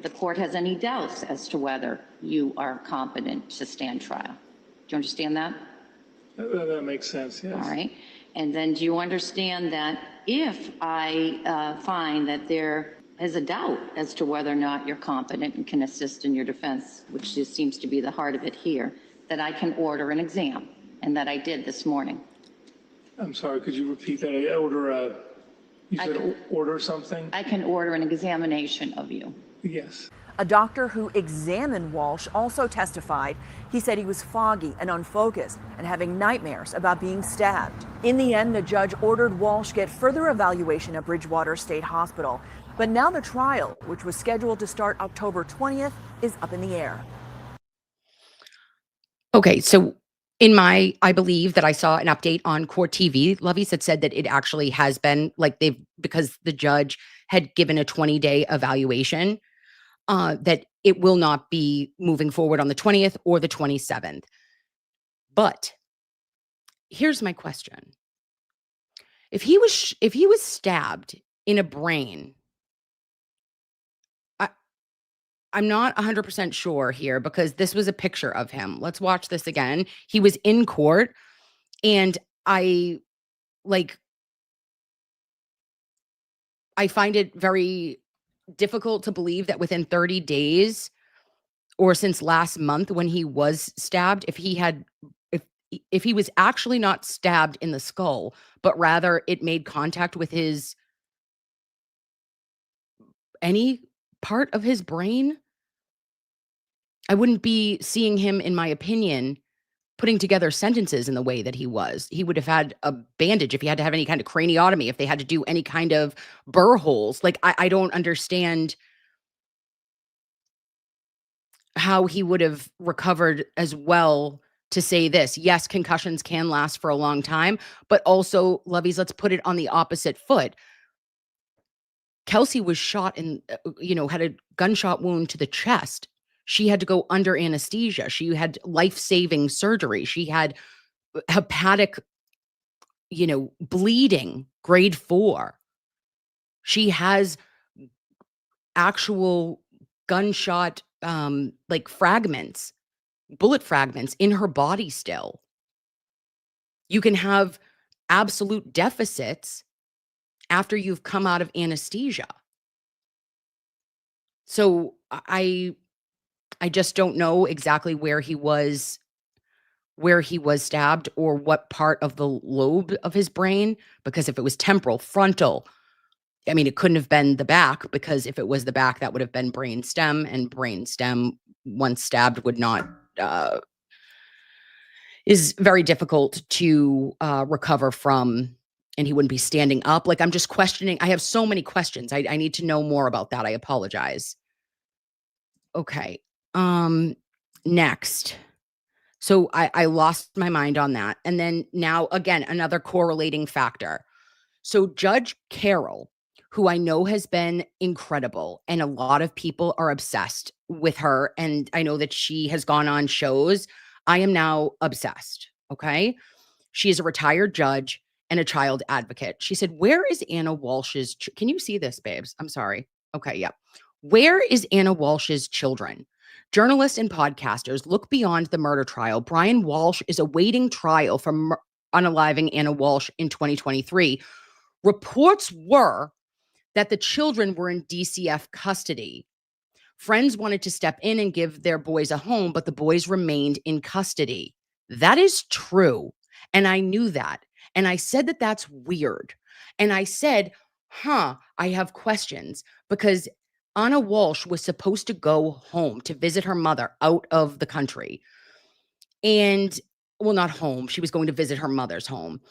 the court has any doubts as to whether you are competent to stand trial. Do you understand that? That makes sense, yes. All right. And then do you understand that if I find that there is a doubt as to whether or not you're competent and can assist in your defense, which just seems to be the heart of it here, that I can order an exam, and that I did this morning? I'm sorry, could you repeat that? You said order something? I can order an examination of you. Yes. A doctor who examined Walsh also testified. He said he was foggy and unfocused and having nightmares about being stabbed. In the end, the judge ordered Walsh get further evaluation at Bridgewater State Hospital. But now the trial, which was scheduled to start October 20th, is up in the air. Okay, so I believe that I saw an update on Court TV. Loveys had said that it actually has been because the judge had given a 20-day evaluation, that it will not be moving forward on the 20th or the 27th. But here's my question. If he was stabbed in a brain, I'm not 100% sure here because this was a picture of him. Let's watch this again. He was in court, and I find it very difficult to believe that within 30 days or since last month when he was stabbed, if he was actually not stabbed in the skull, but rather it made contact with any part of his brain, I wouldn't be seeing him, in my opinion, putting together sentences in the way that he was. He would have had a bandage if he had to have any kind of craniotomy, if they had to do any kind of burr holes. I don't understand how he would have recovered as well to say this. Yes, concussions can last for a long time, but also, Loveys, let's put it on the opposite foot. Kelsey was shot had a gunshot wound to the chest. She had to go under anesthesia. She had life-saving surgery. She had hepatic, bleeding, grade 4. She has actual gunshot, fragments, bullet fragments in her body still. You can have absolute deficits after you've come out of anesthesia. So I just don't know exactly where he was stabbed or what part of the lobe of his brain, because if it was temporal, frontal, I mean, it couldn't have been the back, because if it was the back, that would have been brain stem, and brain stem, once stabbed, would not, is very difficult to recover from, and he wouldn't be standing up. I'm just questioning. I have so many questions. I need to know more about that. I apologize. Okay. Next. So I lost my mind on that. And then now again, another correlating factor. So Judge Carroll, who I know has been incredible, and a lot of people are obsessed with her, and I know that she has gone on shows. I am now obsessed. Okay. She is a retired judge and a child advocate. She said, where is Anna Walsh's, can you see this, babes? I'm sorry. Okay. Yeah. Where is Anna Walsh's children? Journalists and podcasters look beyond the murder trial. Brian Walsh is awaiting trial for unaliving Anna Walsh in 2023. Reports were that the children were in DCF custody. Friends wanted to step in and give their boys a home, but the boys remained in custody. That is true. And I knew that. And I said that that's weird. And I said, I have questions, because Anna Walsh was supposed to go home to visit her mother out of the country. And, well, not home. She was going to visit her mother's home.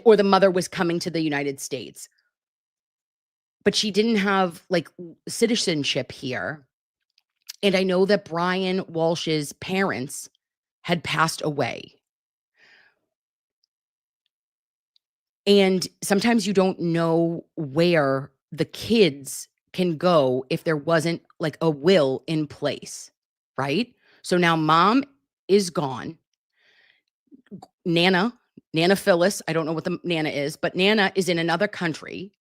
Or the mother was coming to the United States. But she didn't have citizenship here. And I know that Brian Walsh's parents had passed away. And sometimes you don't know where the kids can go if there wasn't like a will in place, right? So now mom is gone. Nana Phyllis, I don't know what the Nana is, but Nana is in another country.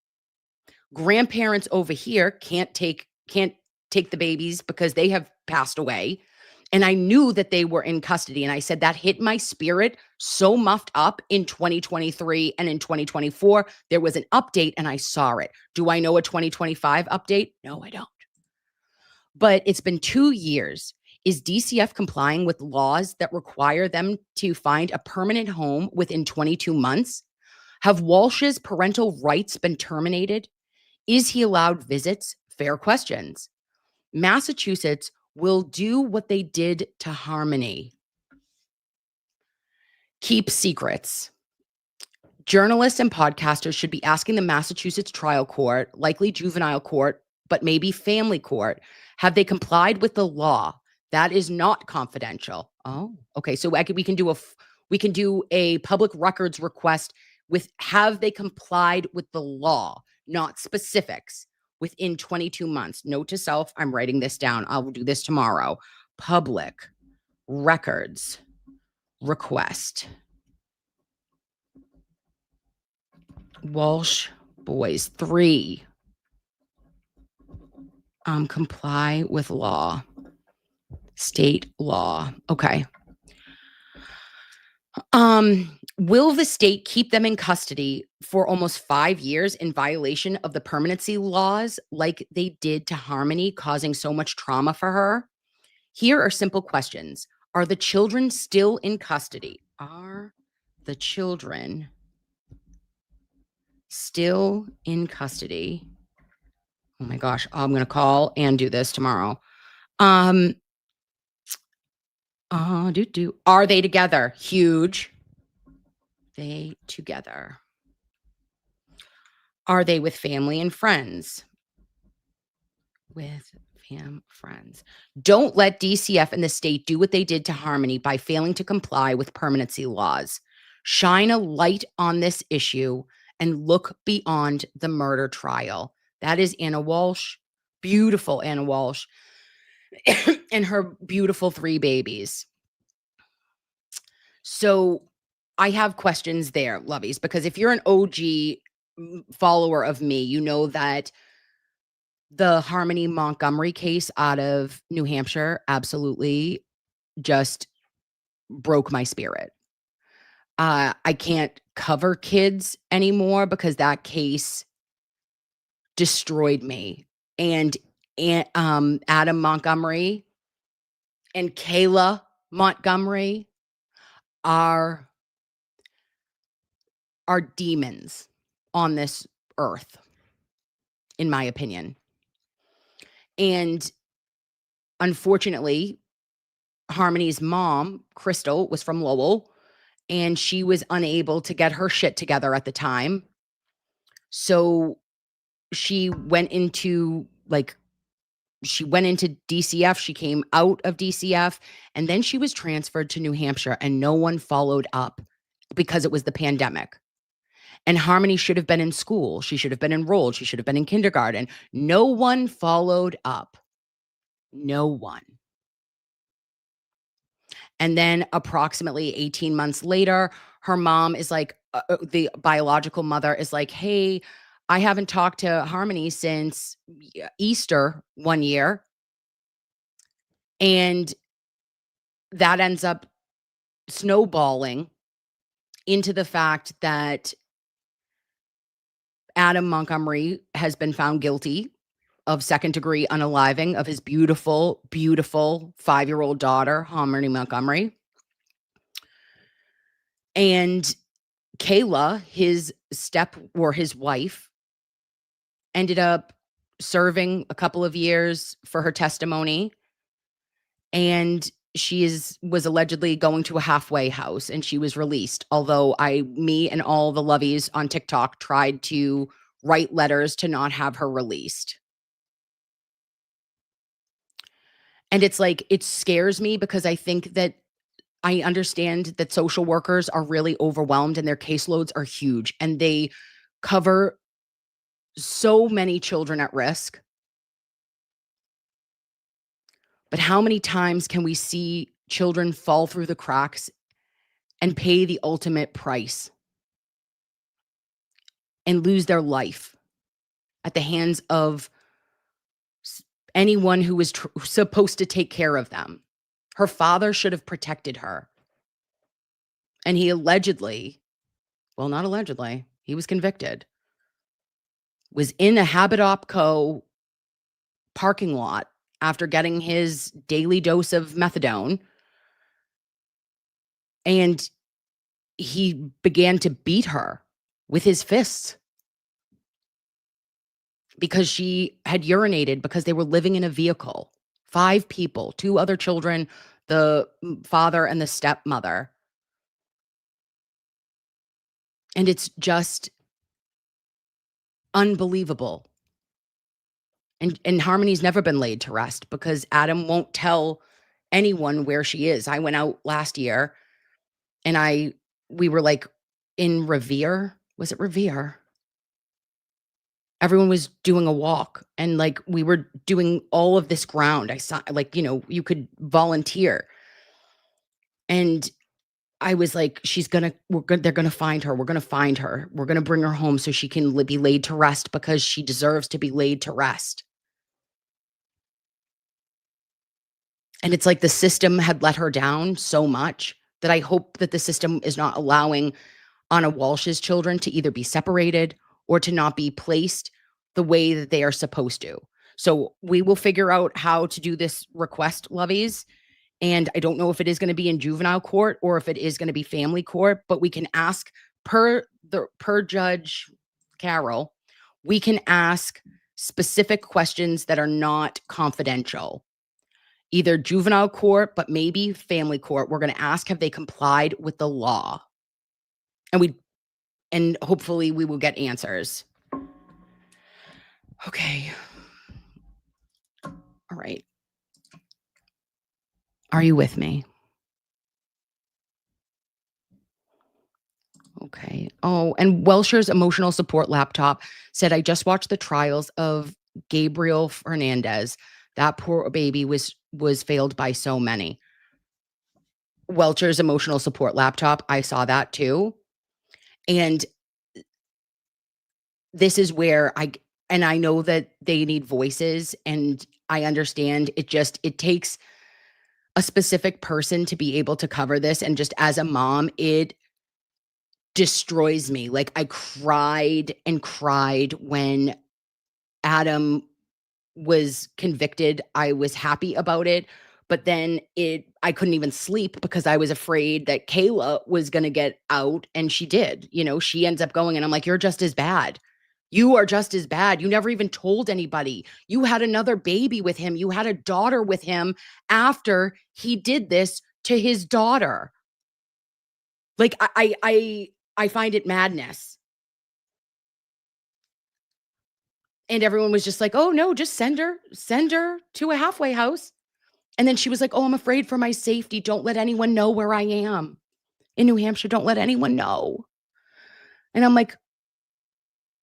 Grandparents over here can't take the babies because they have passed away. And I knew that they were in custody. And I said that hit my spirit so muffed up in 2023 and in 2024. There was an update and I saw it. Do I know a 2025 update? No, I don't. But it's been 2 years. Is DCF complying with laws that require them to find a permanent home within 22 months? Have Walsh's parental rights been terminated? Is he allowed visits? Fair questions. Massachusetts will do what they did to Harmony. Keep secrets. Journalists and podcasters should be asking the Massachusetts trial court, likely juvenile court, but maybe family court, have they complied with the law? That is not confidential. Oh, okay. So we can do a public records request with have they complied with the law, not specifics, within 22 months. Note to self, I'm writing this down. I will do this tomorrow. Public records request. Walsh boys 3. Comply with law. State law. Okay. Will the state keep them in custody for almost 5 years in violation of the permanency laws like they did to Harmony, causing so much trauma for her? Here are simple questions. Are the children still in custody? Are the children still in custody? Oh my gosh, I'm going to call and do this tomorrow. Are they together? Huge. They together. Are they with family and friends? With friends. Don't let DCF and the state do what they did to Harmony by failing to comply with permanency laws. Shine a light on this issue and look beyond the murder trial. That is Anna Walsh, beautiful Anna Walsh, and her beautiful 3 babies. So I have questions there, loveys, because if you're an OG follower of me, you know that the Harmony Montgomery case out of New Hampshire absolutely just broke my spirit. I can't cover kids anymore because that case destroyed me. And Adam Montgomery and Kayla Montgomery are demons on this earth, in my opinion. And unfortunately, Harmony's mom, Crystal, was from Lowell, and she was unable to get her shit together at the time. So she went into DCF. She came out of DCF, and then she was transferred to New Hampshire, and no one followed up because it was the pandemic. And Harmony should have been in school. She should have been enrolled. She should have been in kindergarten. No one followed up. No one. And then approximately 18 months later, her mom is like, the biological mother is like, hey, I haven't talked to Harmony since Easter one year. And that ends up snowballing into the fact that Adam Montgomery has been found guilty of second-degree unaliving of his beautiful, beautiful 5-year-old daughter, Harmony Montgomery. And Kayla, his wife, ended up serving a couple of years for her testimony. And she was allegedly going to a halfway house, and she was released. Although me and all the loveys on TikTok tried to write letters to not have her released. And it's like, it scares me because I think that I understand that social workers are really overwhelmed and their caseloads are huge, and they cover so many children at risk But how many times can we see children fall through the cracks and pay the ultimate price and lose their life at the hands of anyone who was supposed to take care of them? Her father should have protected her. And he allegedly, well, not allegedly, he was convicted, was in a Habit Opco parking lot after getting his daily dose of methadone. And he began to beat her with his fists because she had urinated because they were living in a vehicle. 5 people, 2 other children, the father and the stepmother. And it's just unbelievable. And Harmony's never been laid to rest because Adam won't tell anyone where she is. I went out last year and we were like in Revere. Was it Revere? Everyone was doing a walk and like we were doing all of this ground. I saw like, you could volunteer. And I was like, they're going to find her. We're going to find her. We're going to bring her home so she can be laid to rest because she deserves to be laid to rest. And it's like the system had let her down so much that I hope that the system is not allowing Anna Walsh's children to either be separated or to not be placed the way that they are supposed to. So we will figure out how to do this request, loveys. And I don't know if it is going to be in juvenile court or if it is going to be family court, but we can ask per Judge Carroll, we can ask specific questions that are not confidential. Either juvenile court, but maybe family court. We're going to ask, have they complied with the law? And hopefully we will get answers. Okay. All right. Are you with me? Okay. Oh, and Welsher's emotional support laptop said, I just watched the trials of Gabriel Fernandez. That poor baby was failed by so many. Welcher's emotional support laptop, I saw that too. And this is where I know that they need voices and I understand it takes a specific person to be able to cover this. And just as a mom, it destroys me. Like I cried and cried when Adam was convicted. I was happy about it, but then I couldn't even sleep because I was afraid that Kayla was going to get out, and she did. She ends up going, and I'm like, you're just as bad. You are just as bad. You never even told anybody. You had another baby with him. You had a daughter with him after he did this to his daughter. Like I find it madness. And everyone was just like, oh no, just send her to a halfway house. And then she was like, oh, I'm afraid for my safety. Don't let anyone know where I am in New Hampshire. Don't let anyone know. And I'm like,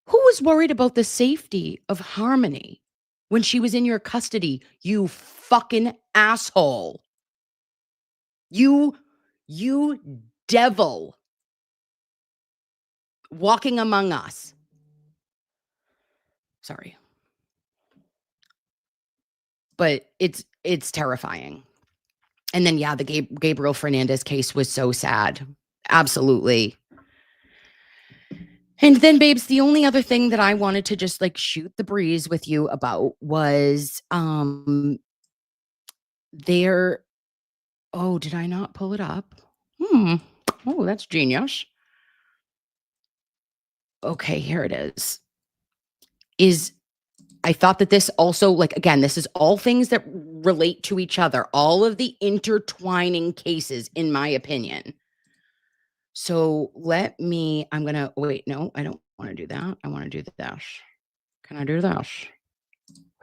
who was worried about the safety of Harmony when she was in your custody? You fucking asshole. You devil walking among us. Sorry. But it's terrifying. And then, yeah, the Gabriel Fernandez case was so sad. Absolutely. And then, babes, the only other thing that I wanted to just like shoot the breeze with you about was there. Oh, did I not pull it up? Oh, that's genius. Okay, here it is. I thought that this also, like, again, this is all things that relate to each other, all of the intertwining cases, in my opinion. So I'm going to, wait, no, I don't want to do that. I want to do this. Can I do this?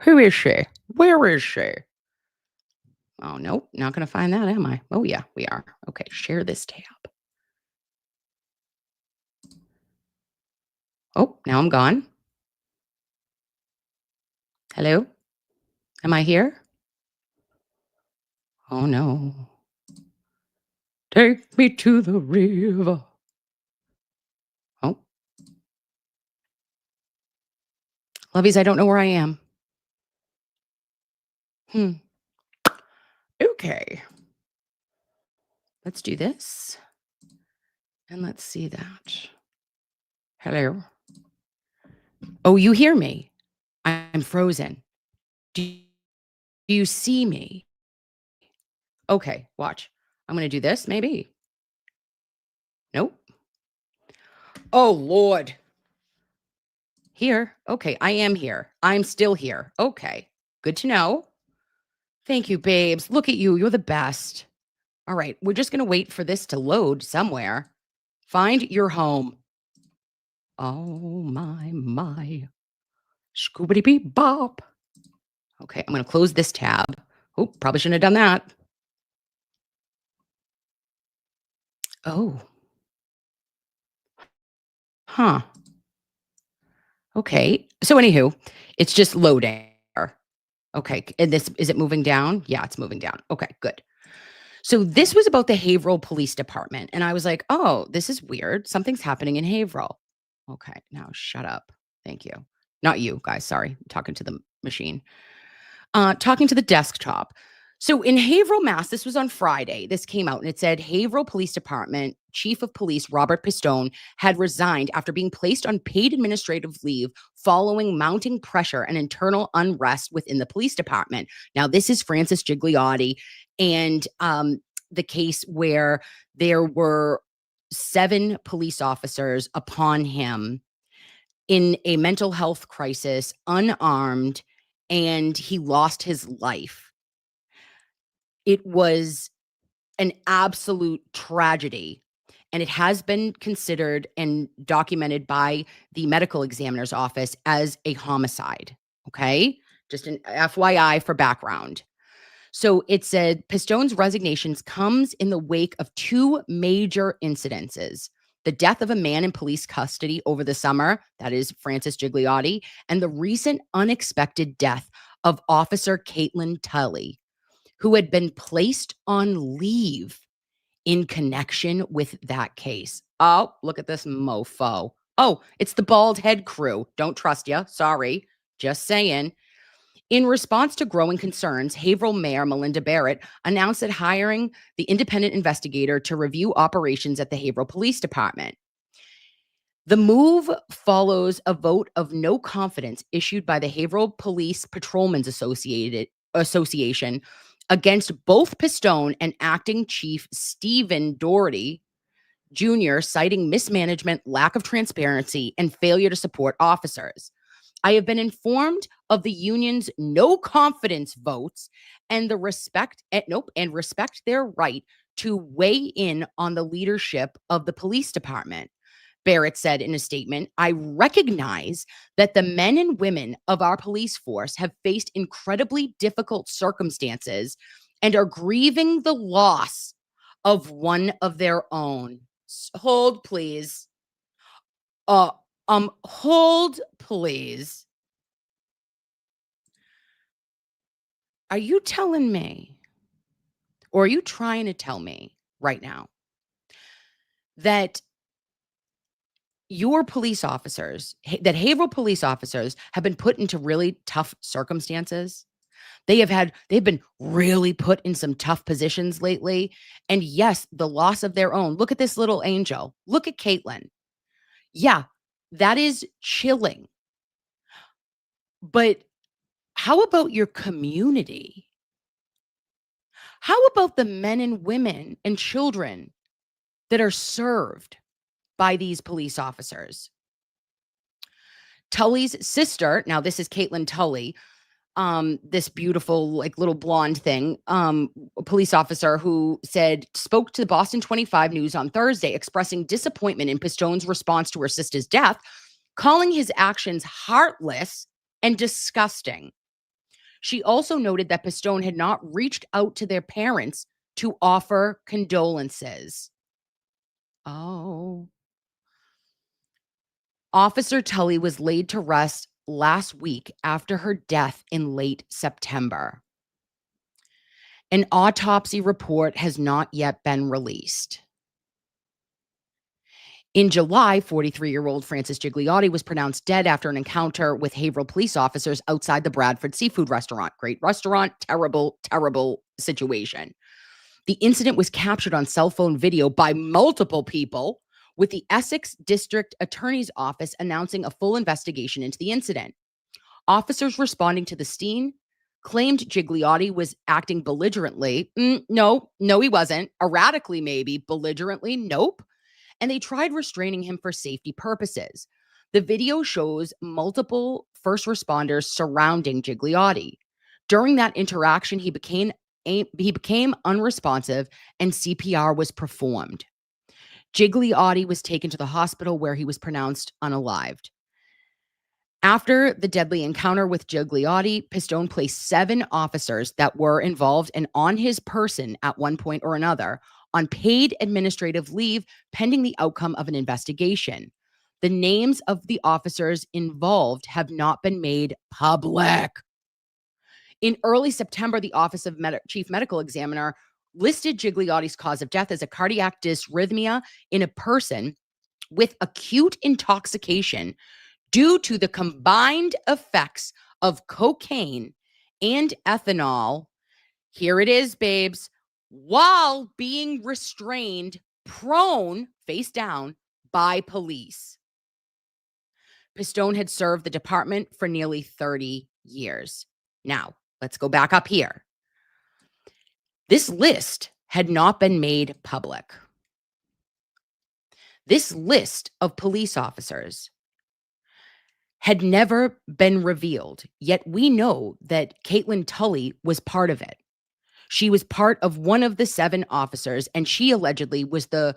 Who is she? Where is she? Oh, nope, not going to find that, am I? Oh, yeah, we are. Okay, share this tab. Oh, now I'm gone. Hello? Am I here? Oh no. Take me to the river. Oh. Loveys, I don't know where I am. Okay. Let's do this. And let's see that. Hello. Oh, you hear me? I'm frozen. Do you see me? Okay, watch. I'm going to do this, maybe. Nope. Oh, Lord. Here. Okay, I am here. I'm still here. Okay, good to know. Thank you, babes. Look at you. You're the best. All right, we're just going to wait for this to load somewhere. Find your home. Oh, my. Scoobity beep bop. Okay, I'm going to close this tab. Oh, probably shouldn't have done that. Oh. Huh. Okay. So anywho, it's just loading. Okay. And this, is it moving down? Yeah, it's moving down. Okay, good. So this was about the Haverhill Police Department. And I was like, oh, this is weird. Something's happening in Haverhill. Okay, now shut up. Thank you. Not you guys. Sorry. I'm talking to the machine. Talking to the desktop. So in Haverhill, Mass, this was on Friday. This came out and it said Haverhill Police Department Chief of Police Robert Pistone had resigned after being placed on paid administrative leave following mounting pressure and internal unrest within the police department. Now, this is Francis Gigliotti and the case where there were 7 police officers upon him in a mental health crisis, unarmed, and he lost his life. It was an absolute tragedy, and it has been considered and documented by the medical examiner's office as a homicide. Okay, just an FYI for background. So it said Pistone's resignations comes in the wake of 2 major incidences: the death of a man in police custody over the summer, that is Francis Gigliotti, and the recent unexpected death of Officer Caitlin Tully, who had been placed on leave in connection with that case. Oh, look at this mofo. Oh, it's the bald head crew. Don't trust you. Sorry. Just saying. In response to growing concerns, Haverhill Mayor Melinda Barrett announced that hiring the independent investigator to review operations at the Haverhill Police Department. The move follows a vote of no confidence issued by the Haverhill Police Patrolmen's Association against both Pistone and acting chief Stephen Doherty Jr., citing mismanagement, lack of transparency, and failure to support officers. I have been informed of the union's no confidence votes and respect their right to weigh in on the leadership of the police department. Barrett said in a statement, I recognize that the men and women of our police force have faced incredibly difficult circumstances and are grieving the loss of one of their own. Hold, please. Hold, please. Are you telling me, or are you trying to tell me right now that your police officers, that Haverhill police officers have been put into really tough circumstances? They've been really put in some tough positions lately. And yes, the loss of their own. Look at this little angel. Look at Caitlin. Yeah, that is chilling. But how about your community? How about the men and women and children that are served by these police officers? Tully's sister, now this is Caitlin Tully, this beautiful, like, little blonde thing, a police officer who spoke to the Boston 25 News on Thursday, expressing disappointment in Pistone's response to her sister's death, calling his actions heartless and disgusting. She also noted that Pistone had not reached out to their parents to offer condolences. Oh. Officer Tully was laid to rest last week after her death in late September. An autopsy report has not yet been released. In July, 43-year-old Francis Gigliotti was pronounced dead after an encounter with Haverhill police officers outside the Bradford Seafood Restaurant. Great restaurant, terrible, terrible situation. The incident was captured on cell phone video by multiple people, with the Essex District Attorney's Office announcing a full investigation into the incident. Officers responding to the scene claimed Gigliotti was acting belligerently. No, he wasn't. Erratically, maybe. Belligerently, nope. And they tried restraining him for safety purposes. The video shows multiple first responders surrounding Gigliotti. During that interaction, he became unresponsive and CPR was performed. Gigliotti was taken to the hospital where he was pronounced unalived. After the deadly encounter with Gigliotti, Pistone placed 7 officers that were involved and on his person at one point or another on paid administrative leave pending the outcome of an investigation. The names of the officers involved have not been made public. In early September, the Office of Chief Medical Examiner listed Gigliotti's cause of death as a cardiac dysrhythmia in a person with acute intoxication due to the combined effects of cocaine and ethanol. Here it is, babes. While being restrained, prone, face down, by police. Pistone had served the department for nearly 30 years. Now, let's go back up here. This list had not been made public. This list of police officers had never been revealed, yet we know that Caitlin Tully was part of it. She was part of one of the 7 officers, and she allegedly was the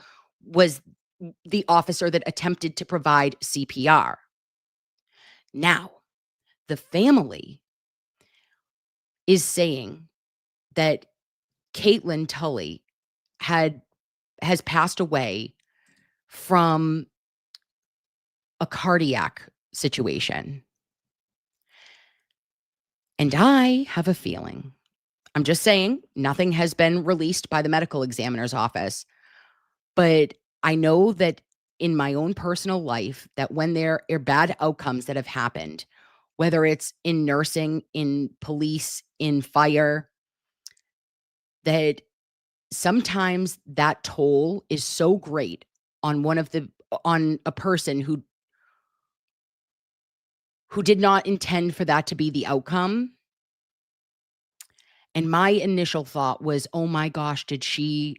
officer that attempted to provide CPR. Now, the family is saying that Caitlin Tully has passed away from a cardiac situation. And I have a feeling, I'm just saying, nothing has been released by the medical examiner's office, but I know that in my own personal life, that when there are bad outcomes that have happened, whether it's in nursing, in police, in fire, that sometimes that toll is so great on a person who did not intend for that to be the outcome. And my initial thought was, oh my gosh, did she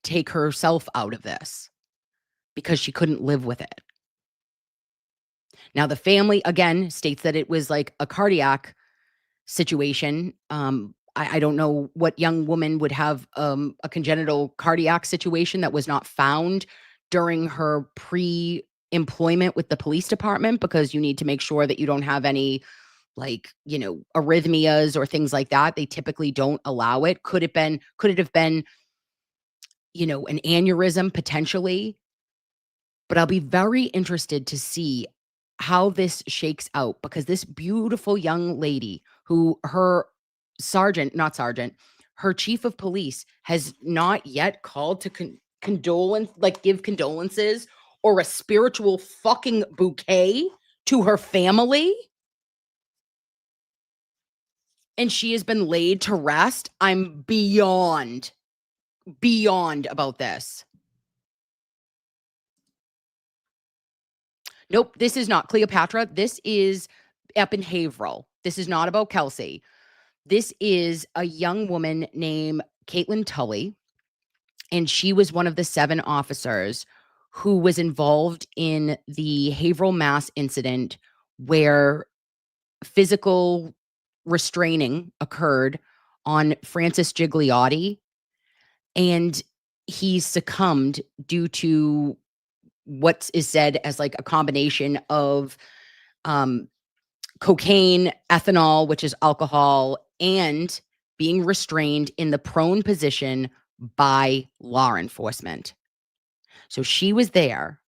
take herself out of this because she couldn't live with it? Now, the family, again, states that it was like a cardiac situation. I don't know what young woman would have a congenital cardiac situation that was not found during her pre-employment with the police department, because you need to make sure that you don't have any, arrhythmias or things like that. They typically don't allow it. Could it have been, an aneurysm potentially? But I'll be very interested to see how this shakes out, because this beautiful young lady who her chief of police has not yet called to give condolences or a spiritual fucking bouquet to her family. And she has been laid to rest. I'm beyond about this. Nope, this is not Cleopatra. This is up in Haverhill. This is not about Kelsey. This is a young woman named Caitlin Tully, and she was one of the 7 officers who was involved in the Haverhill, Mass incident where physical restraining occurred on Francis Gigliotti, and he succumbed due to what is said as like a combination of cocaine, ethanol, which is alcohol, and being restrained in the prone position by law enforcement. So she was there,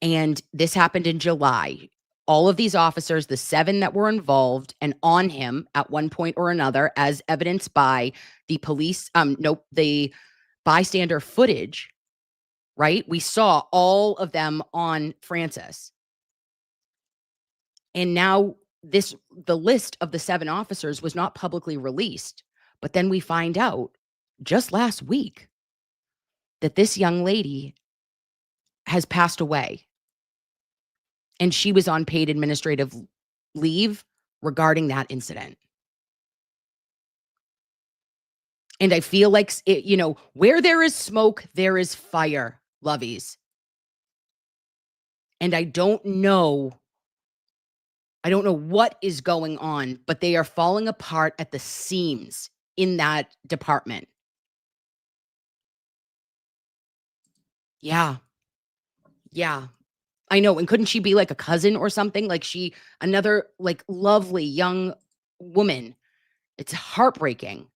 and this happened in July. all of these officers, the 7 that were involved and on him at one point or another, as evidenced by the the bystander footage, right? We saw all of them on Francis. And now the list of the 7 officers was not publicly released. But then we find out just last week that this young lady has passed away. And she was on paid administrative leave regarding that incident. And I feel like, where there is smoke, there is fire, loveys. And I don't know what is going on, but they are falling apart at the seams in that department. Yeah. Yeah. I know. And couldn't she be like a cousin or something? Like another like lovely young woman. It's heartbreaking.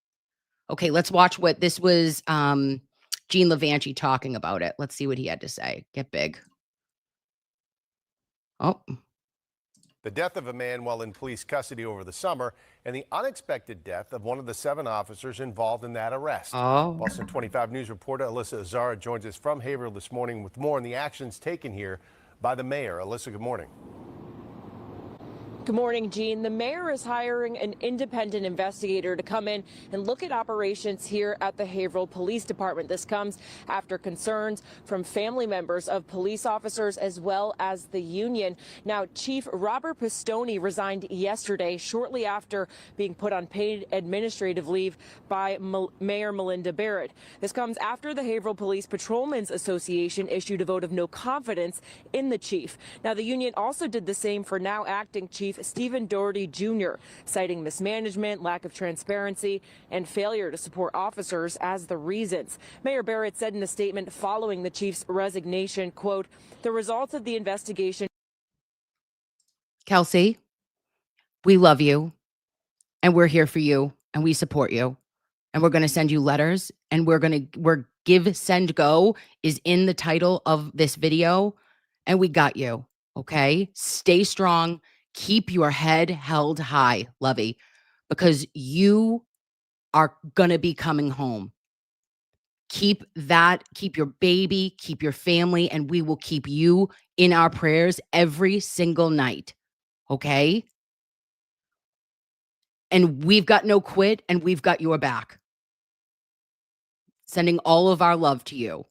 Okay, let's watch what this was. Gene Levanchi talking about it. Let's see what he had to say. Get big. Oh. The death of a man while in police custody over the summer and the unexpected death of one of the 7 officers involved in that arrest. Oh. Boston 25 News reporter Alyssa Azara joins us from Haverhill this morning with more on the actions taken here by the mayor. Alyssa, good morning. Good morning, Gene. The mayor is hiring an independent investigator to come in and look at operations here at the Haverhill Police Department. This comes after concerns from family members of police officers as well as the union. Now, Chief Robert Pistone resigned yesterday shortly after being put on paid administrative leave by Mayor Melinda Barrett. This comes after the Haverhill Police Patrolmen's Association issued a vote of no confidence in the chief. Now, the union also did the same for now acting Chief Stephen Doherty Jr., citing mismanagement, lack of transparency, and failure to support officers as the reasons. Mayor Barrett said in a statement following the chief's resignation, quote, "The results of the investigation." Kelsey, we love you, and we're here for you, and we support you, and we're going to send you letters, and we're give, send, go is in the title of this video, and we got you, okay? Stay strong. Keep your head held high, Lovey, because you are going to be coming home. Keep your baby, keep your family, and we will keep you in our prayers every single night. Okay? And we've got no quit, and we've got your back. Sending all of our love to you.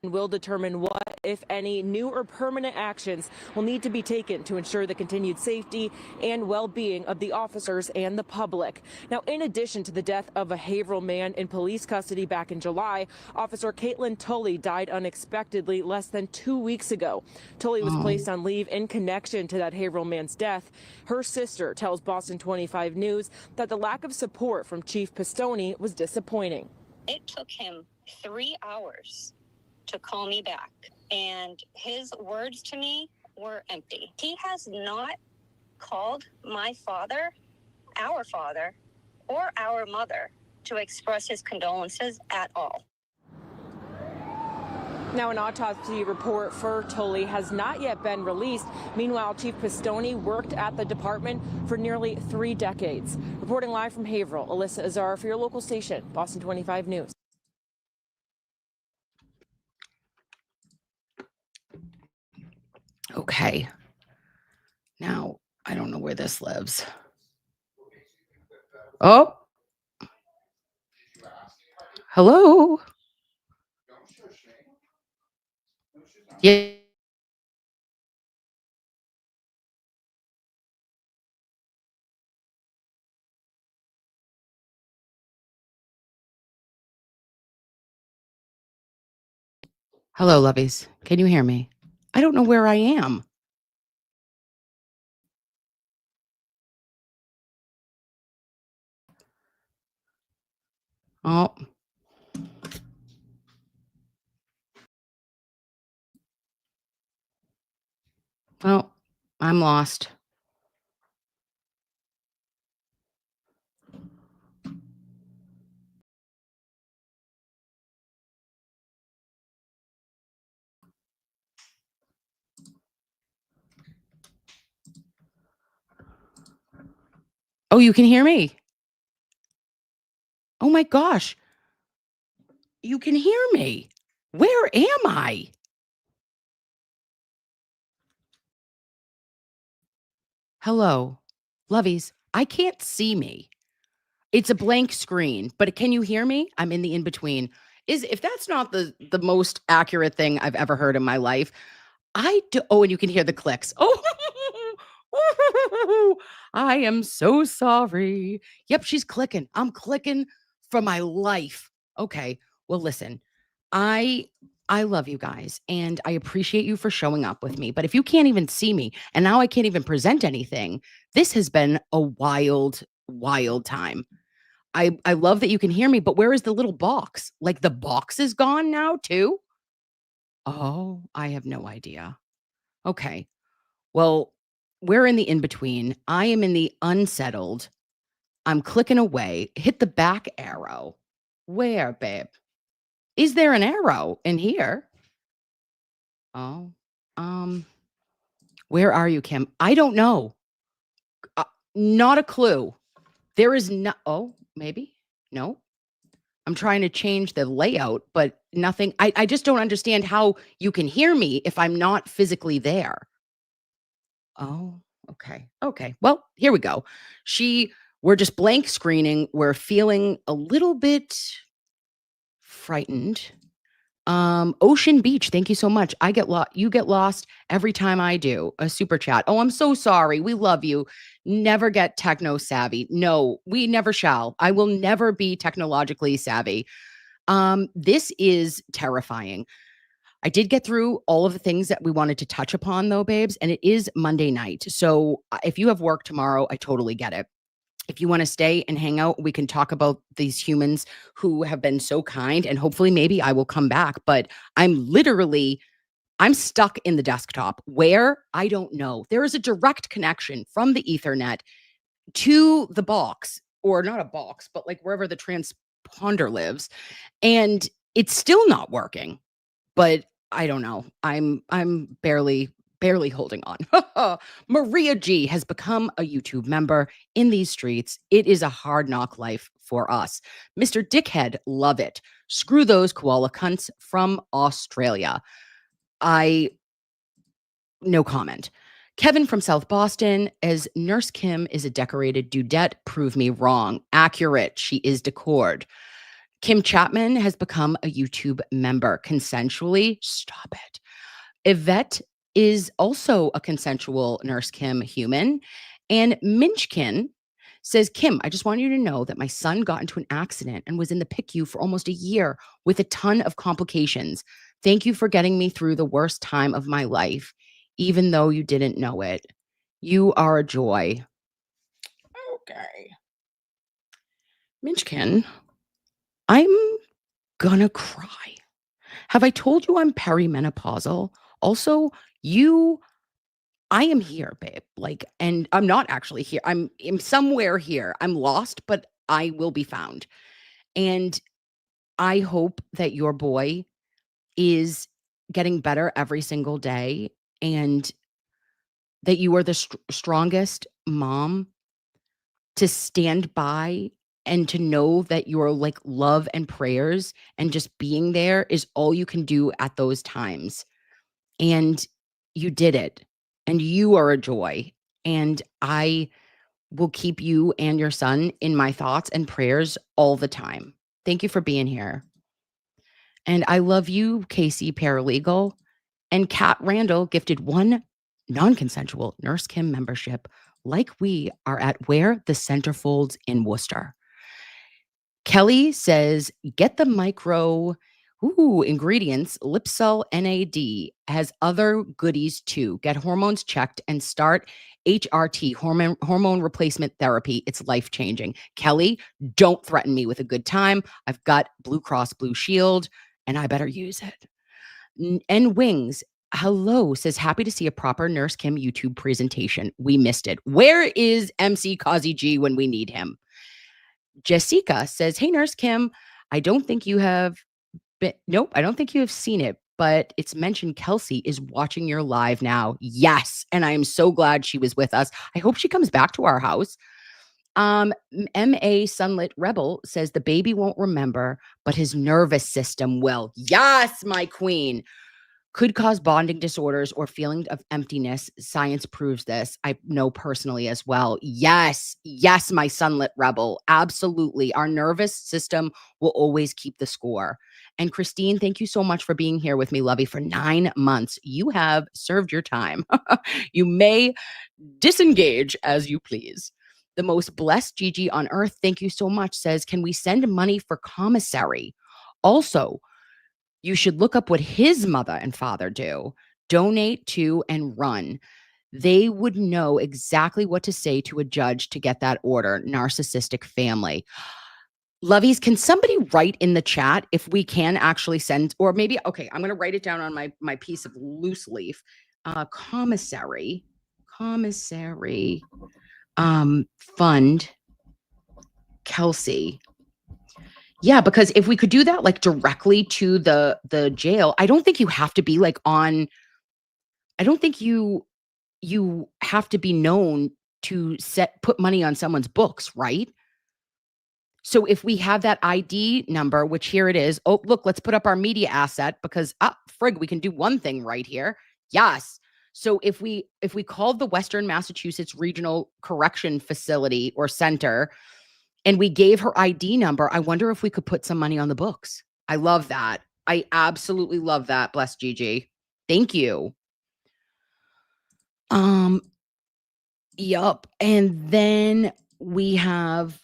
Will determine what, if any, new or permanent actions will need to be taken to ensure the continued safety and well-being of the officers and the public. Now, in addition to the death of a Haverhill man in police custody back in July, Officer Caitlin Tully died unexpectedly less than 2 weeks ago. Tully was placed on leave in connection to that Haverhill man's death. Her sister tells Boston 25 News that the lack of support from Chief Pistone was disappointing. It took him 3 hours to call me back, and his words to me were empty. He has not called my father, our father, or our mother to express his condolences at all. Now, an autopsy report for Tully has not yet been released. Meanwhile, Chief Pistone worked at the department for nearly 3 decades. Reporting live from Haverhill, Alyssa Azara for your local station, Boston 25 News. Okay. Now, I don't know where this lives. Oh. Hello. Yeah. Hello, loveys. Can you hear me? I don't know where I am. Oh. Well, I'm lost. Oh, you can hear me? Oh my gosh. You can hear me. Where am I? Hello. Loveys, I can't see me. It's a blank screen, but can you hear me? I'm in the in between. If that's not the most accurate thing I've ever heard in my life, I do. Oh, and you can hear the clicks. Oh, I am so sorry. Yep, she's clicking. I'm clicking for my life. Okay. Well, listen, I I love you guys and I appreciate you for showing up with me. But if you can't even see me and now I can't even present anything, this has been a wild, wild time. I love that you can hear me, but where is the little box? Like the box is gone now too? Oh, I have no idea. Okay. Well, we're in the in between. I am in the unsettled. I'm clicking away. Hit the back arrow. Where, babe? Is there an arrow in here? Oh, um, where are you, Kim? I don't know. Uh, Not a clue. There is no. Oh, maybe. No. I'm trying to change the layout, but nothing. I just don't understand how you can hear me if I'm not physically there. Oh, okay. Okay. Well, here we go. We're just blank screening. We're feeling a little bit frightened. Ocean Beach, thank you so much. I get lost. You get lost every time I do a super chat. Oh, I'm so sorry. We love you. Never get techno savvy. No, we never shall. I will never be technologically savvy. This is terrifying. I did get through all of the things that we wanted to touch upon, though, babes, and it is Monday night. So if you have work tomorrow, I totally get it. If you want to stay and hang out, we can talk about these humans who have been so kind, and hopefully, maybe I will come back. But I'm stuck in the desktop where I don't know. There is a direct connection from the Ethernet to the box, or not a box, but like wherever the transponder lives, and it's still not working. But I don't know. I'm barely holding on. Maria G has become a YouTube member in these streets. It is a hard knock life for us. Mr. Dickhead, love it. Screw those koala cunts from Australia. No comment. Kevin from South Boston, as Nurse Kim is a decorated dudette, prove me wrong. Accurate. She is decored. Kim Chapman has become a YouTube member consensually. Stop it. Yvette is also a consensual Nurse Kim human. And Minchkin says, Kim, I just want you to know that my son got into an accident and was in the PICU for almost a year with a ton of complications. Thank you for getting me through the worst time of my life, even though you didn't know it. You are a joy. Okay. Minchkin, I'm gonna cry. Have I told you I'm perimenopausal? Also, I am here, babe. Like, and I'm not actually here. I'm somewhere here. I'm lost, but I will be found. And I hope that your boy is getting better every single day and that you are the strongest mom to stand by and to know that your like love and prayers and just being there is all you can do at those times. And you did it. And you are a joy. And I will keep you and your son in my thoughts and prayers all the time. Thank you for being here. And I love you, Casey Paralegal. And Kat Randall gifted one non-consensual Nurse Kim membership, like we are at Where the Centerfolds in Worcester. Kelly says, get the micro ingredients. Lipsol NAD has other goodies too. Get hormones checked and start HRT, hormone replacement therapy. It's life-changing. Kelly, don't threaten me with a good time. I've got Blue Cross Blue Shield and I better use it. And Wings, hello, says, happy to see a proper Nurse Kim YouTube presentation. We missed it. Where is MC Kazi G when we need him? Jessica says, hey, Nurse Kim, I don't think you have seen it, but it's mentioned Kelsey is watching your live now. Yes. And I am so glad she was with us. I hope she comes back to our house. MA Sunlit Rebel says the baby won't remember, but his nervous system will. Yes, my queen. Could cause bonding disorders or feeling of emptiness. Science proves this. I know personally as well. Yes, my Sunlit Rebel. Absolutely. Our nervous system will always keep the score. And Christine, thank you so much for being here with me, Lovey, for 9 months. You have served your time. You may disengage as you please. The most blessed Gigi on earth, thank you so much, says, can we send money for commissary? Also, you should look up what his mother and father do. Donate to and run. They would know exactly what to say to a judge to get that order. Narcissistic family. Loveys, can somebody write in the chat if we can actually send, or maybe, okay, I'm going to write it down on my piece of loose leaf. Commissary, fund, Kelsey. Yeah, because if we could do that like directly to the jail, I don't think you have to be like on, I don't think you have to be known to put money on someone's books, right? So if we have that ID number, which here it is. Oh, look, let's put up our media asset because frig, we can do one thing right here. Yes. So if we called the Western Massachusetts Regional Correction Facility or Center and we gave her ID number, I wonder if we could put some money on the books. I love that. I absolutely love that. Bless Gigi. Thank you. Yup. And then we have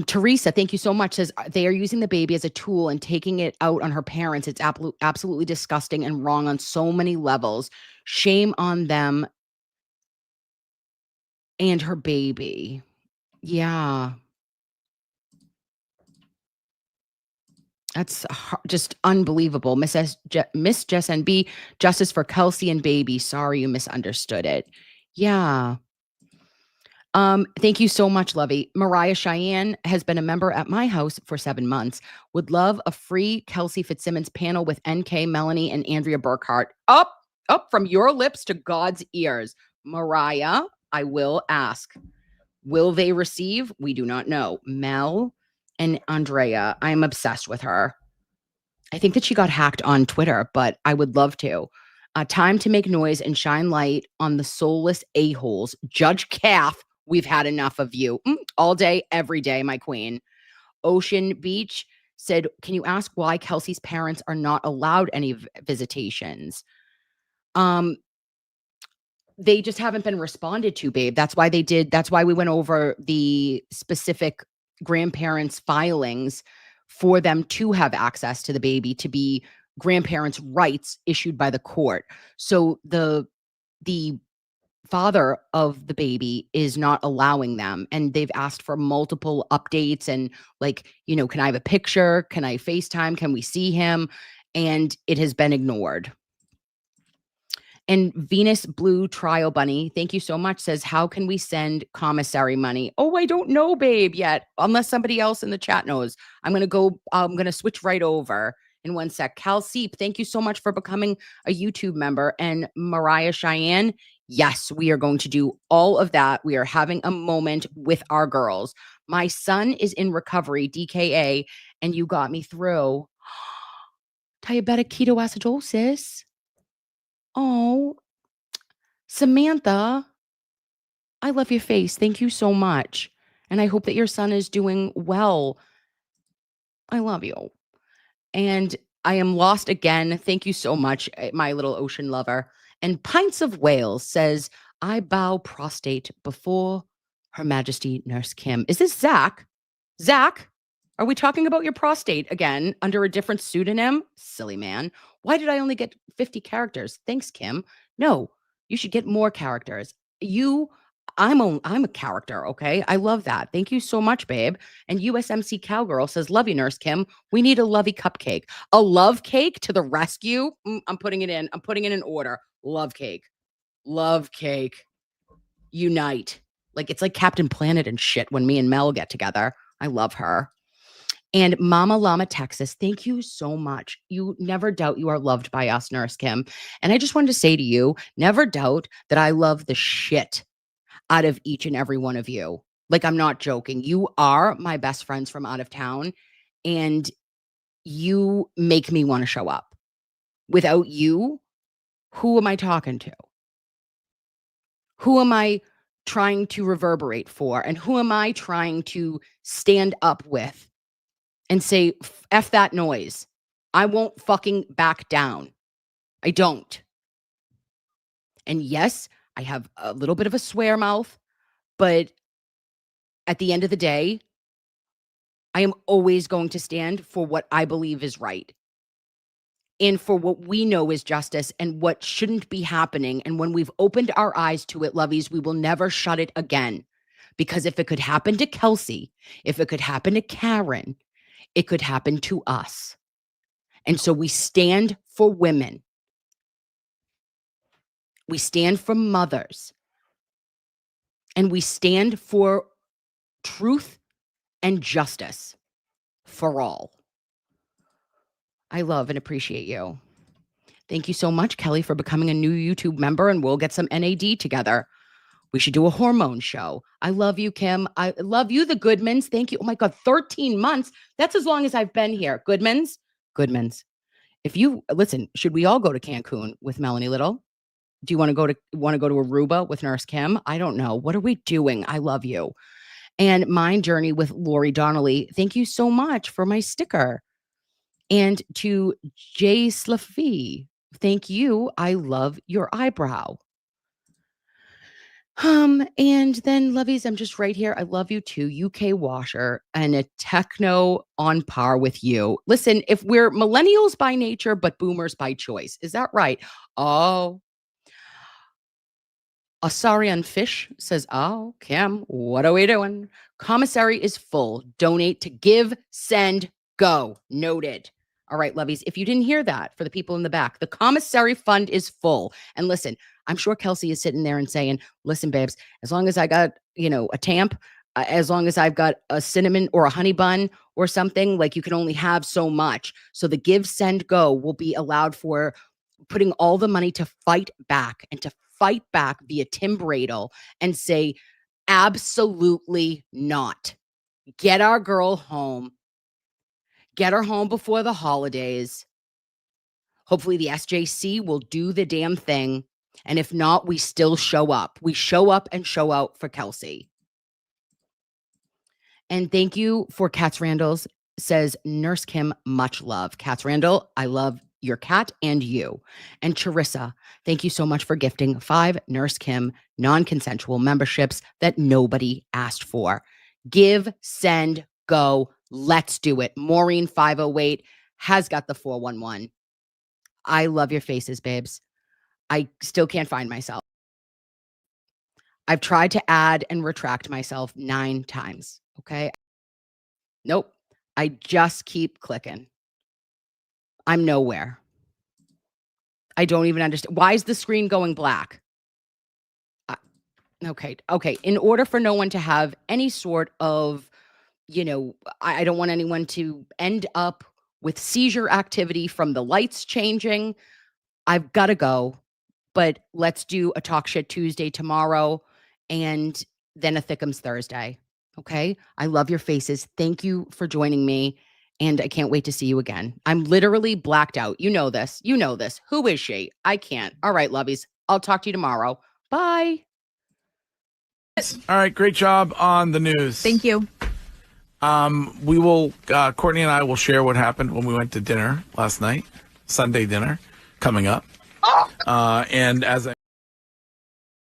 Teresa, thank you so much, says they are using the baby as a tool and taking it out on her parents. It's absolutely disgusting and wrong on so many levels. Shame on them and her baby. Yeah. That's just unbelievable. Miss Jess NB, justice for Kelsey and baby. Sorry you misunderstood it. Yeah. Thank you so much, Lovey. Mariah Cheyenne has been a member at my house for 7 months. Would love a free Kelsey Fitzsimmons panel with NK, Melanie, and Andrea Burkhart. Up from your lips to God's ears. Mariah, I will ask. Will they receive? We do not know. Mel and Andrea, I'm obsessed with her. I think that she got hacked on Twitter, but I would love to. Time to make noise and shine light on the soulless a-holes. Judge Calf, we've had enough of you. All day, every day, my queen. Ocean Beach said, can you ask why Kelsey's parents are not allowed any visitations? They just haven't been responded to, babe. That's why we went over the specific grandparents' filings for them to have access to the baby, to be grandparents' rights issued by the court. So the father of the baby is not allowing them, and they've asked for multiple updates and like, can I have a picture? Can I FaceTime? Can we see him? And it has been ignored. And Venus Blue Trial Bunny, thank you so much, says, how can we send commissary money? Oh, I don't know, babe, yet, unless somebody else in the chat knows. I'm going to switch right over in 1 sec. Cal Seep, thank you so much for becoming a YouTube member. And Mariah Cheyenne, yes, we are going to do all of that. We are having a moment with our girls. My son is in recovery, DKA, and you got me through. Diabetic ketoacidosis. Oh, Samantha, I love your face. Thank you so much. And I hope that your son is doing well. I love you. And I am lost again. Thank you so much, my little ocean lover. And Pints of Wales says, I bow prostate before Her Majesty Nurse Kim. Is this Zach? Zach, are we talking about your prostate again under a different pseudonym? Silly man. Why did I only get 50 characters? Thanks, Kim. No, you should get more characters. I'm a character, okay? I love that. Thank you so much, babe. And USMC Cowgirl says, love you, Nurse Kim. We need a lovey cupcake. A love cake to the rescue. I'm putting it in. I'm putting it in order. Love cake. Love cake. Unite. Like, it's like Captain Planet and shit when me and Mel get together. I love her. And Mama Llama Texas, thank you so much. You never doubt you are loved by us, Nurse Kim. And I just wanted to say to you, never doubt that I love the shit out of each and every one of you. Like, I'm not joking. You are my best friends from out of town, and you make me want to show up. Without you, who am I talking to? Who am I trying to reverberate for? And who am I trying to stand up with and say, F that noise? I won't fucking back down. I don't. And yes, I have a little bit of a swear mouth, but at the end of the day, I am always going to stand for what I believe is right and for what we know is justice and what shouldn't be happening. And when we've opened our eyes to it, loveys, we will never shut it again. Because if it could happen to Kelsey, if it could happen to Karen, it could happen to us. And so we stand for women. We stand for mothers. And we stand for truth and justice for all. I love and appreciate you. Thank you so much, Kelly, for becoming a new YouTube member, and we'll get some NAD together. We should do a hormone show. I love you, Kim. I love you, the Goodmans. Thank you. Oh my God, 13 months. That's as long as I've been here. Goodmans. If you listen, should we all go to Cancun with Melanie Little? Do you want to go to Aruba with Nurse Kim? I don't know. What are we doing? I love you. And Mind Journey with Lori Donnelly. Thank you so much for my sticker. And to Jay Slaffy, thank you. I love your eyebrow. And then loveys, I'm just right here. I love you too. UK Washer and a techno on par with you. Listen, if we're millennials by nature, but boomers by choice, is that right? Oh, Asarian Fish says, oh, Kim, what are we doing? Commissary is full. Donate to Give, Send, Go. Noted. All right, loveys, if you didn't hear that for the people in the back, the commissary fund is full. And listen, I'm sure Kelsey is sitting there and saying, listen, babes, as long as I got, a tamp, as long as I've got a cinnamon or a honey bun or something, like, you can only have so much. So the Give, Send, Go will be allowed for putting all the money to fight back and to fight back via Tim Bradle and say, absolutely not. Get our girl home. Get her home before the holidays. Hopefully the SJC will do the damn thing. And if not, we still show up. We show up and show out for Kelsey. And thank you for Katz Randall's, says Nurse Kim, much love. Katz Randall, I love your cat and you. And Charissa, thank you so much for gifting 5 Nurse Kim non-consensual memberships that nobody asked for. Give, Send, Go. Let's do it. Maureen 508 has got the 411. I love your faces, babes. I still can't find myself. I've tried to add and retract myself 9 times. Okay. Nope. I just keep clicking. I'm nowhere. I don't even understand. Why is the screen going black? Okay. In order for no one to have any sort of, I don't want anyone to end up with seizure activity from the lights changing. I've got to go, but let's do a Talk Shit Tuesday tomorrow and then a Thickums Thursday. Okay. I love your faces. Thank you for joining me. And I can't wait to see you again. I'm literally blacked out. You know this. Who is she? I can't. All right, loveys. I'll talk to you tomorrow. Bye. All right. Great job on the news. Thank you. We will, Courtney and I will share what happened when we went to dinner last night, Sunday dinner coming up. And as I